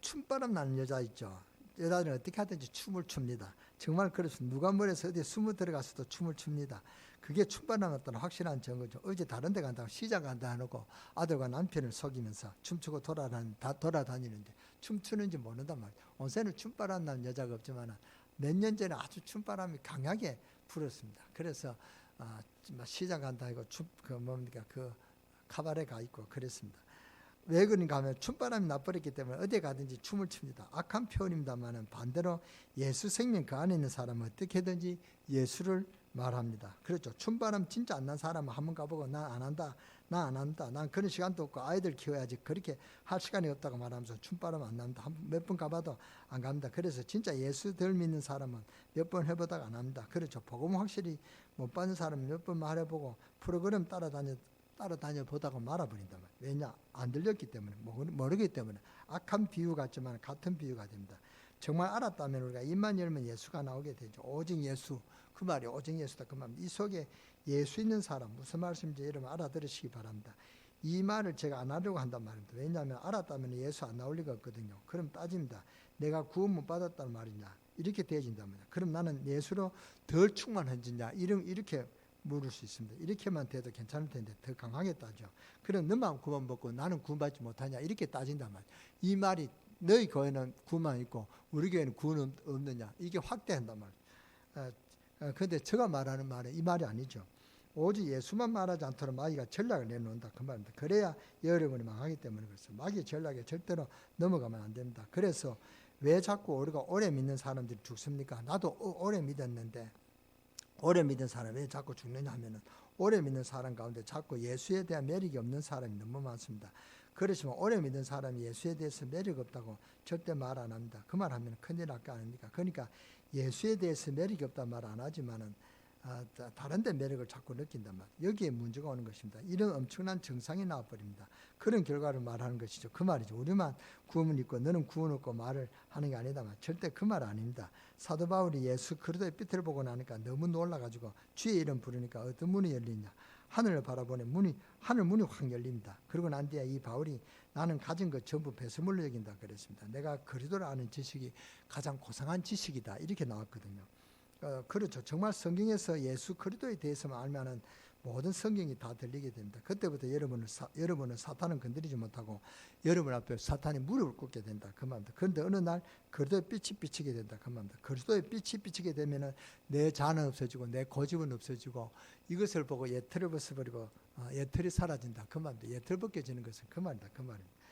S1: 나는 여자 있죠. 여자들은 어떻게 하든지 춤을 춥니다. 정말 그렇습니다. 누가 뭐래서 어디에 숨어 들어가서도 춤을 춥니다. 그게 춤바람 났다는 확실한 증거죠. 어제 다른 데 간다고 시장 간다 해놓고 아들과 남편을 속이면서 춤추고 돌아다니는데 춤추는지 모른단 말이에요. 온세는 춤바람 나는 여자가 없지만 몇 년 전에 아주 춤바람이 강하게 불었습니다. 그래서 시장 간다 하고 그 카바레 가 있고 그랬습니다. 왜 그런가 하면 춤바람이 나버렸기 때문에 어디 가든지 춤을 춥니다. 악한 표현입니다만 반대로 예수 생명 그 안에 있는 사람은 어떻게든지 예수를 말합니다. 그렇죠. 춤바람 진짜 안 난 사람은 한번 가보고 나 안 한다. 난 그런 시간도 없고 아이들 키워야지 그렇게 할 시간이 없다고 말하면서 춤바람 안 난다. 몇 번 가봐도 안 갑니다. 그래서 진짜 예수 덜 믿는 사람은 몇 번 해보다가 안 합니다. 그렇죠. 복음 확실히 못 받는 사람은 몇 번 말해보고 프로그램 따라다녀 보다가 말아버린다. 왜냐? 안 들렸기 때문에, 모르기 때문에. 악한 비유 같지만 같은 비유가 됩니다. 정말 알았다면 우리가 입만 열면 예수가 나오게 되죠. 오직 예수, 그 말이 오직 예수다 그 말입니다. 이 속에 예수 있는 사람 무슨 말씀인지 여러분 알아들으시기 바랍니다. 이 말을 제가 안 하려고 한단 말입니다. 왜냐하면 알았다면 예수 안 나올 리가 없거든요. 그럼 따집니다. 내가 구원 못 받았단 말이냐 이렇게 되어진단 말이야. 그럼 나는 예수로 덜 충만해지냐 이렇게 물을 수 있습니다. 이렇게만 돼도 괜찮을 텐데 더 강하게 따져. 그럼 너만 구원 받고 나는 구원받지 못하냐 이렇게 따진단 말이야. 이 말이 너희 교회는 구원만 있고 우리 교회는 구원 없느냐 이게 확대한단 말이야. 그런데 제가 말하는 말은 이 말이 아니죠. 오직 예수만 말하지 않도록 마귀가 전략을 내놓는다 그 말입니다. 그래야 여러분이 망하기 때문에 그렇습니다. 마귀의 전략에 절대로 넘어가면 안 됩니다. 그래서 왜 자꾸 우리가 오래 믿는 사람들이 죽습니까? 나도 오래 믿었는데 오래 믿은 사람이 왜 자꾸 죽느냐 하면은 오래 믿는 사람 가운데 자꾸 예수에 대한 매력이 없는 사람이 너무 많습니다. 그렇지만 오래 믿은 사람이 예수에 대해서 매력 없다고 절대 말 안 합니다. 그 말 하면 큰일 날 거 아닙니까? 그러니까 예수에 대해서 매력이 없다 말 안 하지만은 다른 데 매력을 자꾸 느낀단 말이에요. 여기에 문제가 오는 것입니다. 이런 엄청난 증상이 나와버립니다. 그런 결과를 말하는 것이죠. 그 말이죠. 우리만 구원을 있고 너는 구원 없고 말을 하는 게 아니다만 절대 그 말 아닙니다. 사도 바울이 예수 그리스도의 빛을 보고 나니까 너무 놀라가지고 주의 이름 부르니까 어떤 문이 열리냐. 하늘을 바라보니 하늘 문이 확 열립니다. 그러고 난 뒤에 이 바울이 나는 가진 것 전부 배설물로 여긴다 그랬습니다. 내가 그리스도를 아는 지식이 가장 고상한 지식이다 이렇게 나왔거든요. 그렇죠. 정말 성경에서 예수 그리스도에 대해서만 알면은 모든 성경이 다 들리게 됩니다. 그때부터 여러분은 사탄은 건드리지 못하고 여러분 앞에 사탄이 무릎을 꿇게 된다 그 말입니다. 그런데 어느 날 그리스도의 빛이 비치게 된다 그 말입니다. 그리스도의 빛이 비치게 되면은 내 자는 없어지고 내 고집은 없어지고 이것을 보고 예틀을 벗어버리고 예틀이 사라진다 그 말입니다. 예틀 벗겨지는 것은 그 말이다 그 말입니다.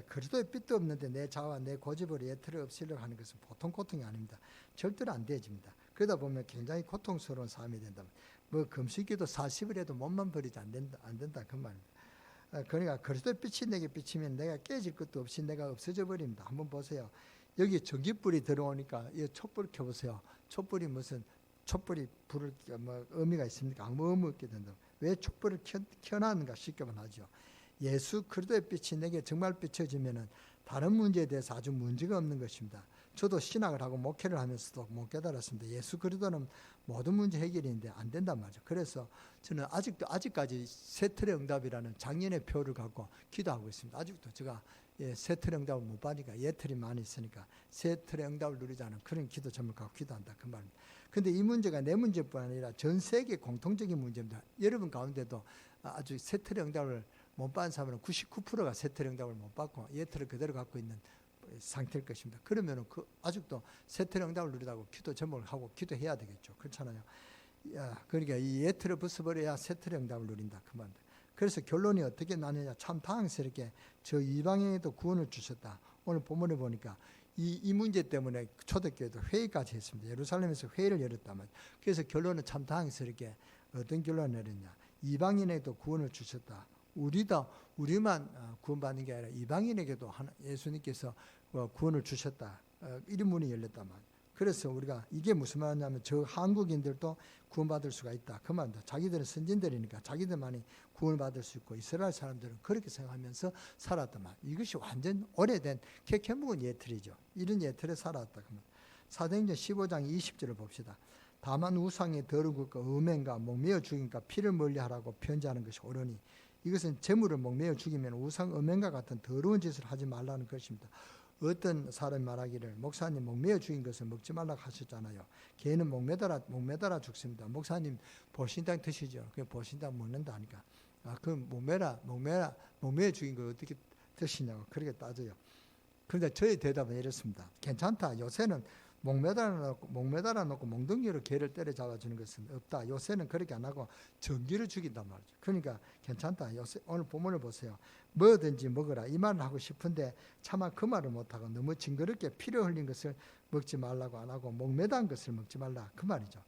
S1: 그리스도의 빛도 없는데 내 자와 내 고집으로 예틀을 없애려고 하는 것은 보통 고통이 아닙니다. 절대로 안 되어집니다. 그러다 보면 굉장히 고통스러운 삶이 된다. 뭐 금식기도 40일 해도 몸만 버리지 안 된다 그 말입니다. 그러니까 그리스도의 빛이 내게 비치면 내가 깨질 것도 없이 내가 없어져 버립니다. 한번 보세요. 여기 전기불이 들어오니까 이 촛불 켜보세요. 촛불이 무슨 촛불이 불을 뭐 의미가 있습니까? 아무 의미 없게 된다. 왜 촛불을 켜놨는가 싶게만 하죠. 예수 그리스도의 빛이 내게 정말 비춰지면은 다른 문제에 대해서 아주 문제가 없는 것입니다. 저도 신학을 하고 목회를 하면서도 못 깨달았습니다. 예수 그리스도는 모든 문제 해결인데 안 된단 말이죠. 그래서 저는 아직까지 세틀의 응답이라는 작년의 표를 갖고 기도하고 있습니다. 아직도 제가 세틀의 응답을 못 받으니까 예틀이 많이 있으니까 세틀의 응답을 누리자는 그런 기도 점을 갖고 기도한다 그 말입니다. 그런데 이 문제가 내 문제뿐 아니라 전 세계 공통적인 문제입니다. 여러분 가운데도 아주 세틀의 응답을 못 받은 사람은 99%가 세틀의 응답을 못 받고 예틀을 그대로 갖고 있는 상태일 것입니다. 그러면은 아직도 세틀의 응답을 누리다고 기도 제목을 하고 기도해야 되겠죠. 그렇잖아요. 그러니까 이 예틀을 벗어버려야 세틀의 응답을 누린다 그 말입니다. 그래서 결론이 어떻게 나느냐 참 당황스럽게 저 이방인에도 구원을 주셨다. 오늘 본문에 보니까 이 문제 때문에 초대교회도 회의까지 했습니다. 예루살렘에서 회의를 열었단 말이에요. 그래서 결론은 참 당황스럽게 어떤 결론을 내렸냐. 이방인에도 구원을 주셨다. 우리만 구원받는 게 아니라 이방인에게도 예수님께서 구원을 주셨다. 이런 문이 열렸단 말이에요. 그래서 우리가 이게 무슨 말이냐면 저 한국인들도 구원받을 수가 있다. 그 말입니다. 자기들은 선진들이니까 자기들만이 구원을 받을 수 있고 이스라엘 사람들은 그렇게 생각하면서 살았단 말이에요. 이것이 완전 오래된 캐캐묵은 예틀이죠. 이런 예틀에 살았다. 사도행전 15장 20절을 봅시다. 다만 우상의 더러운 것과 음행과 목매어 죽인과 피를 멀리하라고 편지하는 것이 옳으니 이것은 재물을 목매어 죽이면 우상 음행과 같은 더러운 짓을 하지 말라는 것입니다. 어떤 사람이 말하기를 목사님 목매어 죽인 것을 먹지 말라고 하셨잖아요. 개는 목매달아 죽습니다. 목사님 보신당 드시죠. 그 보신당 먹는다 하니까 그럼 목매어 죽인 걸 어떻게 드시냐고 그렇게 따져요. 그런데 저의 대답은 이렇습니다. 괜찮다. 요새는 목매달아 놓고 몽둥이로 개를 때려잡아주는 것은 없다. 요새는 그렇게 안 하고 전기를 죽인단 말이죠. 그러니까 괜찮다. 요새 오늘 본문을 보세요. 뭐든지 먹으라 이 말을 하고 싶은데 차마 그 말을 못하고 너무 징그럽게 피를 흘린 것을 먹지 말라고 안 하고 목매단 것을 먹지 말라 그 말이죠.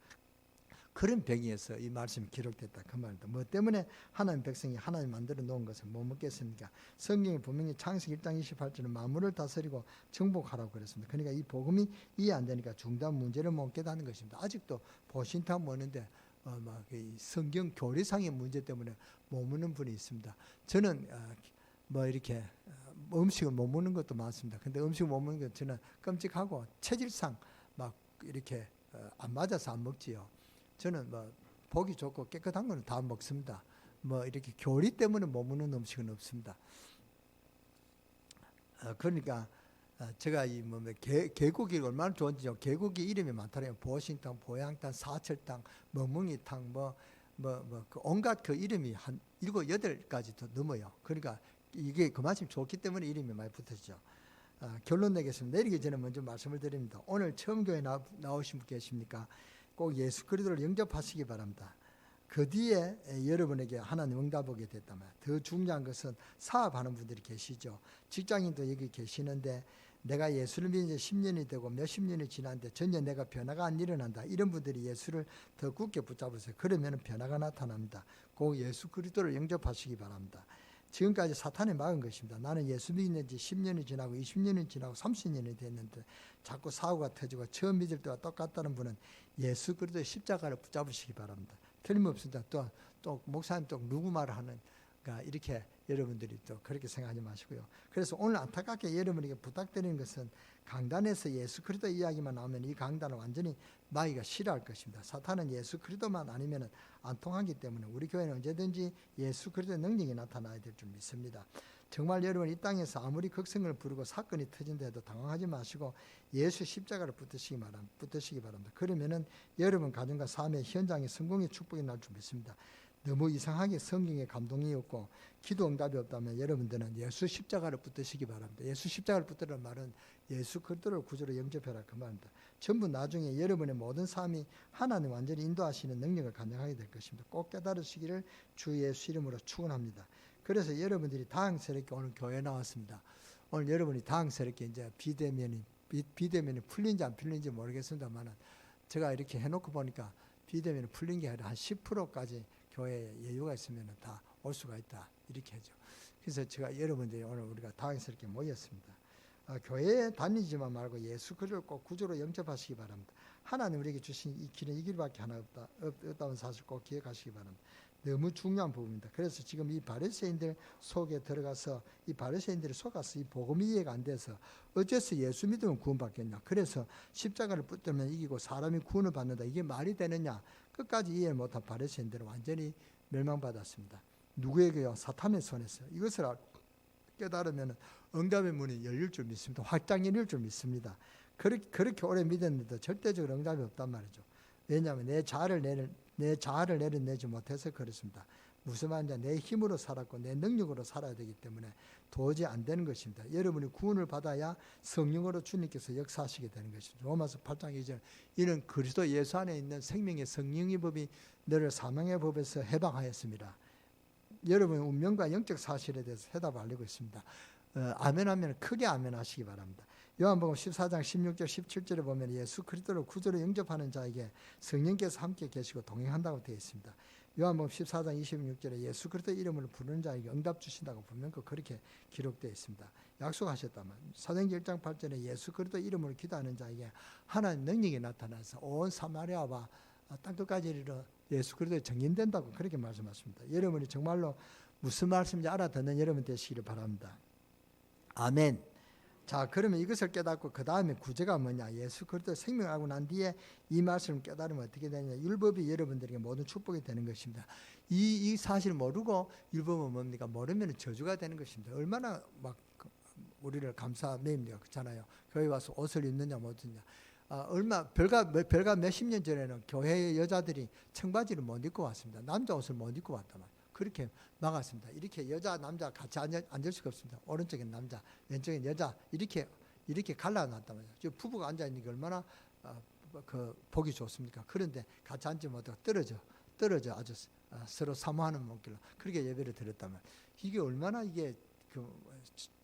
S1: 그런 병이어서 이 말씀이 기록됐다 그 말입니다. 뭐 때문에 하나님 백성이 하나님 만들어 놓은 것을 못 먹겠습니까? 성경이 분명히 창세기 1장 28절은 만물을 다스리고 정복하라고 그랬습니다. 그러니까 이 복음이 이해 안 되니까 중단 문제를 못 깨닫는 것입니다. 아직도 보신탕 먹는데 성경 교리상의 문제 때문에 못 먹는 분이 있습니다. 저는 이렇게 음식을 못 먹는 것도 많습니다. 근데 음식을 못 먹는 건 저는 끔찍하고 체질상 막 이렇게 안 맞아서 안 먹지요. 저는 뭐 보기 좋고 깨끗한 거는 다 먹습니다. 뭐 이렇게 교리 때문에 머무는 음식은 없습니다. 그러니까 제가 이 뭐 개고기 얼마나 좋은지 개고기 이름이 많더라고요. 보신탕, 보양탕, 사철탕, 멍멍이탕 그 온갖 그 이름이 한 7, 8가지 더 넘어요. 그러니까 이게 그만큼 좋기 때문에 이름이 많이 붙었죠. 결론 내겠습니다. 내리기 전에 먼저 말씀을 드립니다. 오늘 처음 교회 나오신 분 계십니까? 꼭 예수 그리스도를 영접하시기 바랍니다. 그 뒤에 여러분에게 하나님 응답하게 됐다면 더 중요한 것은 사업하는 분들이 계시죠. 직장인도 여기 계시는데 내가 예수를 믿은 지 10년이 되고 몇십 년이 지났는데 전혀 내가 변화가 안 일어난다. 이런 분들이 예수를 더 굳게 붙잡으세요. 그러면 변화가 나타납니다. 꼭 예수 그리스도를 영접하시기 바랍니다. 지금까지 사탄이 막은 것입니다. 나는 예수 믿는 지 10년이 지나고 20년이 지나고 30년이 됐는데 자꾸 사고가 터지고 처음 믿을 때와 똑같다는 분은 예수 그리스도의 십자가를 붙잡으시기 바랍니다. 틀림없습니다. 또 목사님 또 누구 말을 하는가 이렇게 여러분들이 또 그렇게 생각하지 마시고요. 그래서 오늘 안타깝게 여러분에게 부탁드리는 것은 강단에서 예수 그리스도 이야기만 나오면 이 강단을 완전히 마귀가 싫어할 것입니다. 사탄은 예수 그리스도만 아니면 안 통하기 때문에 우리 교회는 언제든지 예수 그리스도의 능력이 나타나야 될 줄 믿습니다. 정말 여러분 이 땅에서 아무리 극성을 부르고 사건이 터진다 해도 당황하지 마시고 예수 십자가를 붙드시기 바랍니다. 그러면은 여러분 가정과 삶의 현장에 성공의 축복이 날 줄 믿습니다. 너무 이상하게 성경에 감동이 없고 기도 응답이 없다면 여러분들은 예수 십자가를 붙드시기 바랍니다. 예수 십자가를 붙드는 말은 예수 그리스도를 구주로 영접해라 그 말입니다. 전부 나중에 여러분의 모든 삶이 하나님 완전히 인도하시는 능력을 간증하게 될 것입니다. 꼭 깨달으시기를 주 예수 이름으로 축원합니다. 그래서 여러분들이 당황스럽게 오늘 교회 나왔습니다. 오늘 여러분이 당황스럽게 이제 비대면이 풀린지 안 풀린지 모르겠습니다만 제가 이렇게 해놓고 보니까 비대면이 풀린 게 아니라 한 10%까지 교회에 여유가 있으면 다 올 수가 있다 이렇게 하죠. 그래서 제가 여러분들이 오늘 우리가 당황스럽게 모였습니다. 교회에 다니지만 말고 예수 그리스도를 꼭 구주로 영접하시기 바랍니다. 하나님 우리에게 주신 이 길은 이 길밖에 하나 없다는 사실 꼭 기억하시기 바랍니다. 너무 중요한 부분입니다. 그래서 지금 이 바리새인들 속에 들어가서 이 바리새인들이 속아서 이 복음이 이해가 안 돼서 어째서 예수 믿으면 구원받겠냐. 그래서 십자가를 붙들면 이기고 사람이 구원을 받는다. 이게 말이 되느냐. 끝까지 이해 못한 바리새인들은 완전히 멸망받았습니다. 누구에게요? 사탄의 손에서. 이것을 깨달으면 응답의 문이 열릴 줄 믿습니다. 확장 열릴 줄 믿습니다. 그렇게 오래 믿었는데도 절대적으로 응답이 없단 말이죠. 왜냐하면 내 자아를 내려내지 못해서 그렇습니다. 무슨 말인지 내 힘으로 살았고 내 능력으로 살아야 되기 때문에 도저히 안 되는 것입니다. 여러분이 구원을 받아야 성령으로 주님께서 역사하시게 되는 것입니다. 로마서 8장 2절 이는 그리스도 예수 안에 있는 생명의 성령의 법이 너를 사망의 법에서 해방하였습니다. 여러분의 운명과 영적 사실에 대해서 해답을 알리고 있습니다. 아멘하면 크게 아멘하시기 바랍니다. 요한복음 14장 16절 17절에 보면 예수 그리스도를 구주로 영접하는 자에게 성령께서 함께 계시고 동행한다고 되어 있습니다. 요한복음 14장 26절에 예수 그리스도 이름을 부르는 자에게 응답 주신다고 분명히 그렇게 기록되어 있습니다. 약속하셨다면 사도행전 1장 8절에 예수 그리스도 이름으로 기도하는 자에게 하나님 능력이 나타나서 온 사마리아와 땅끝까지 이르러 예수 그리스도에 정인된다고 그렇게 말씀하십니다. 여러분이 정말로 무슨 말씀인지 알아듣는 여러분 되시기를 바랍니다. 아멘. 자, 그러면 이것을 깨닫고 그 다음에 구제가 뭐냐? 예수 그리스도 생명을 알고 난 뒤에 이 말씀을 깨달으면 어떻게 되느냐? 율법이 여러분들에게 모든 축복이 되는 것입니다. 이 사실을 모르고 율법은 뭡니까? 모르면 저주가 되는 것입니다. 얼마나 막 우리를 감사매입니까? 그렇잖아요. 교회 와서 옷을 입느냐 못 입느냐. 별가 몇십 년 전에는 교회 여자들이 청바지를 못 입고 왔습니다. 남자 옷을 못 입고 왔단 말이에요. 그렇게 막았습니다. 이렇게 여자 남자 같이 앉을 수가 없습니다. 오른쪽엔 남자, 왼쪽엔 여자 이렇게 갈라놨단 말이에요. 부부가 앉아 있는 게 얼마나 보기 좋습니까? 그런데 같이 앉지 못하고 떨어져 아주 서로 사모하는 몸길로 그렇게 예배를 드렸단 말이에요. 이게 얼마나 이게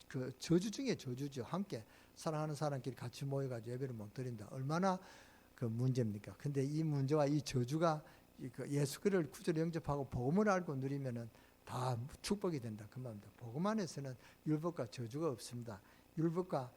S1: 그 저주 중에 저주죠. 함께 사랑하는 사람끼리 같이 모여가지고 예배를 못 드린다. 얼마나 그 문제입니까? 근데 이 문제와 이 저주가 예수 그리스도를 구주로 영접하고 복음을 알고 누리면은 다 축복이 된다. 그 말입니다. 복음 안에서는 율법과 저주가 없습니다. 율법과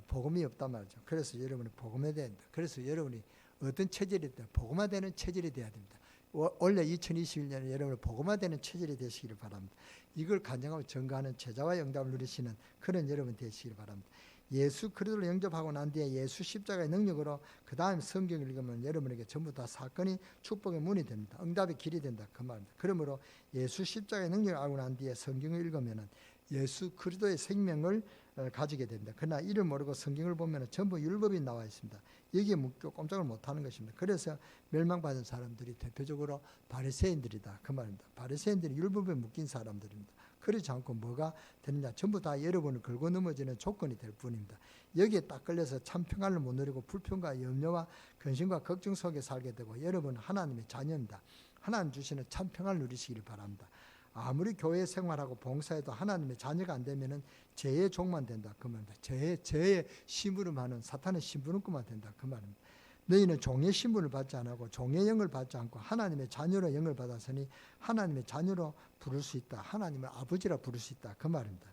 S1: 복음이 없단 말이죠. 그래서 여러분이 복음에 된다. 그래서 여러분이 어떤 체질이 돼야 복음화되는 체질이 돼야 됩니다. 원래 2021년에 여러분이 복음화되는 체질이 되시기를 바랍니다. 이걸 간증하고 증거하는 제자와 영답을 누리시는 그런 여러분 되시기를 바랍니다. 예수 그리스도를 영접하고 난 뒤에 예수 십자가의 능력으로 그 다음 성경을 읽으면 여러분에게 전부 다 사건이 축복의 문이 됩니다. 응답의 길이 된다 그 말입니다. 그러므로 예수 십자가의 능력을 알고 난 뒤에 성경을 읽으면 예수 그리스도의 생명을 가지게 됩니다. 그러나 이를 모르고 성경을 보면 전부 율법이 나와 있습니다. 여기에 묶여 꼼짝을 못하는 것입니다. 그래서 멸망받은 사람들이 대표적으로 바리새인들이다 그 말입니다. 바리새인들이 율법에 묶인 사람들입니다. 그렇지 않고 뭐가 되느냐, 전부 다 여러분을 걸고 넘어지는 조건이 될 뿐입니다. 여기에 딱 걸려서 참 평안을 못 누리고 불평과 염려와 근심과 걱정 속에 살게 되고, 여러분은 하나님의 자녀입니다. 하나님 주시는 참 평안을 누리시기를 바랍니다. 아무리 교회 생활하고 봉사해도 하나님의 자녀가 안 되면은 죄의 종만 된다 그 말입니다. 죄의 심부름하는 사탄의 심부름꾼만 된다 그 말입니다. 너희는 종의 신분을 받지 않고 종의 영을 받지 않고 하나님의 자녀로 영을 받았으니 하나님의 자녀로 부를 수 있다. 하나님을 아버지라 부를 수 있다 그 말입니다.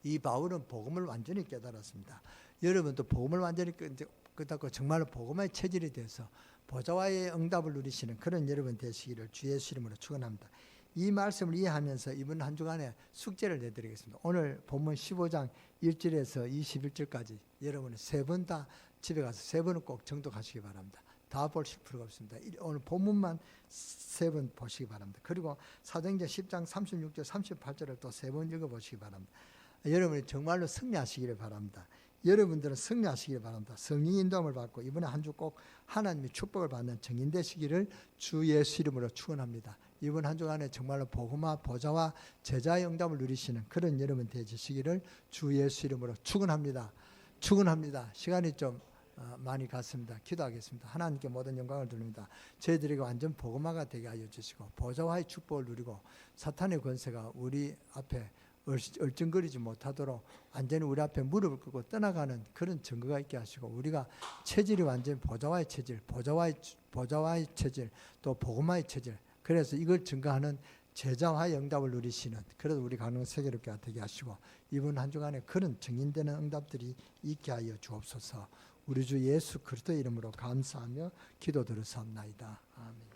S1: 이 바울은 복음을 완전히 깨달았습니다. 여러분도 복음을 완전히 깨닫고 정말로 복음의 체질이 돼서 보좌와의 응답을 누리시는 그런 여러분 되시기를 주 예수 이름으로 축원합니다. 이 말씀을 이해하면서 이번 한 주간에 숙제를 내드리겠습니다. 오늘 본문 15장 1절에서 21절까지 여러분은 세 번 다 집에 가서 세 번은 꼭 정독하시기 바랍니다. 다 보실 필요가 없습니다. 오늘 본문만 세 번 보시기 바랍니다. 그리고 사도행전 10장 36절 38절을 또 세 번 읽어보시기 바랍니다. 여러분이 정말로 승리하시기를 바랍니다. 여러분들은 승리하시기를 바랍니다. 성령 인도함을 받고 이번에 한 주 꼭 하나님의 축복을 받는 증인 되시기를 주 예수 이름으로 축원합니다. 이번 한 주간에 정말로 복음화 보좌와 제자의 응답을 누리시는 그런 여러분 되시기를 주 예수 이름으로 축원합니다. 축원합니다. 시간이 좀 많이 갔습니다. 기도하겠습니다. 하나님께 모든 영광을 돌립니다. 저희들에게 완전 복음화가 되게 하여 주시고 보좌와의 축복을 누리고 사탄의 권세가 우리 앞에 얼쩡거리지 못하도록 완전히 우리 앞에 무릎을 꿇고 떠나가는 그런 증거가 있게 하시고, 우리가 체질이 완전히 보좌와의 체질, 보좌와의 체질, 또 복음화의 체질, 그래서 이걸 증거하는 제자와의 응답을 누리시는, 그래도 우리 가능 세계롭게 되게 하시고 이번 한 주간에 그런 증인되는 응답들이 있게 하여 주옵소서. 우리 주 예수 그리스도 이름으로 감사하며 기도 들으사옵나이다. 아멘.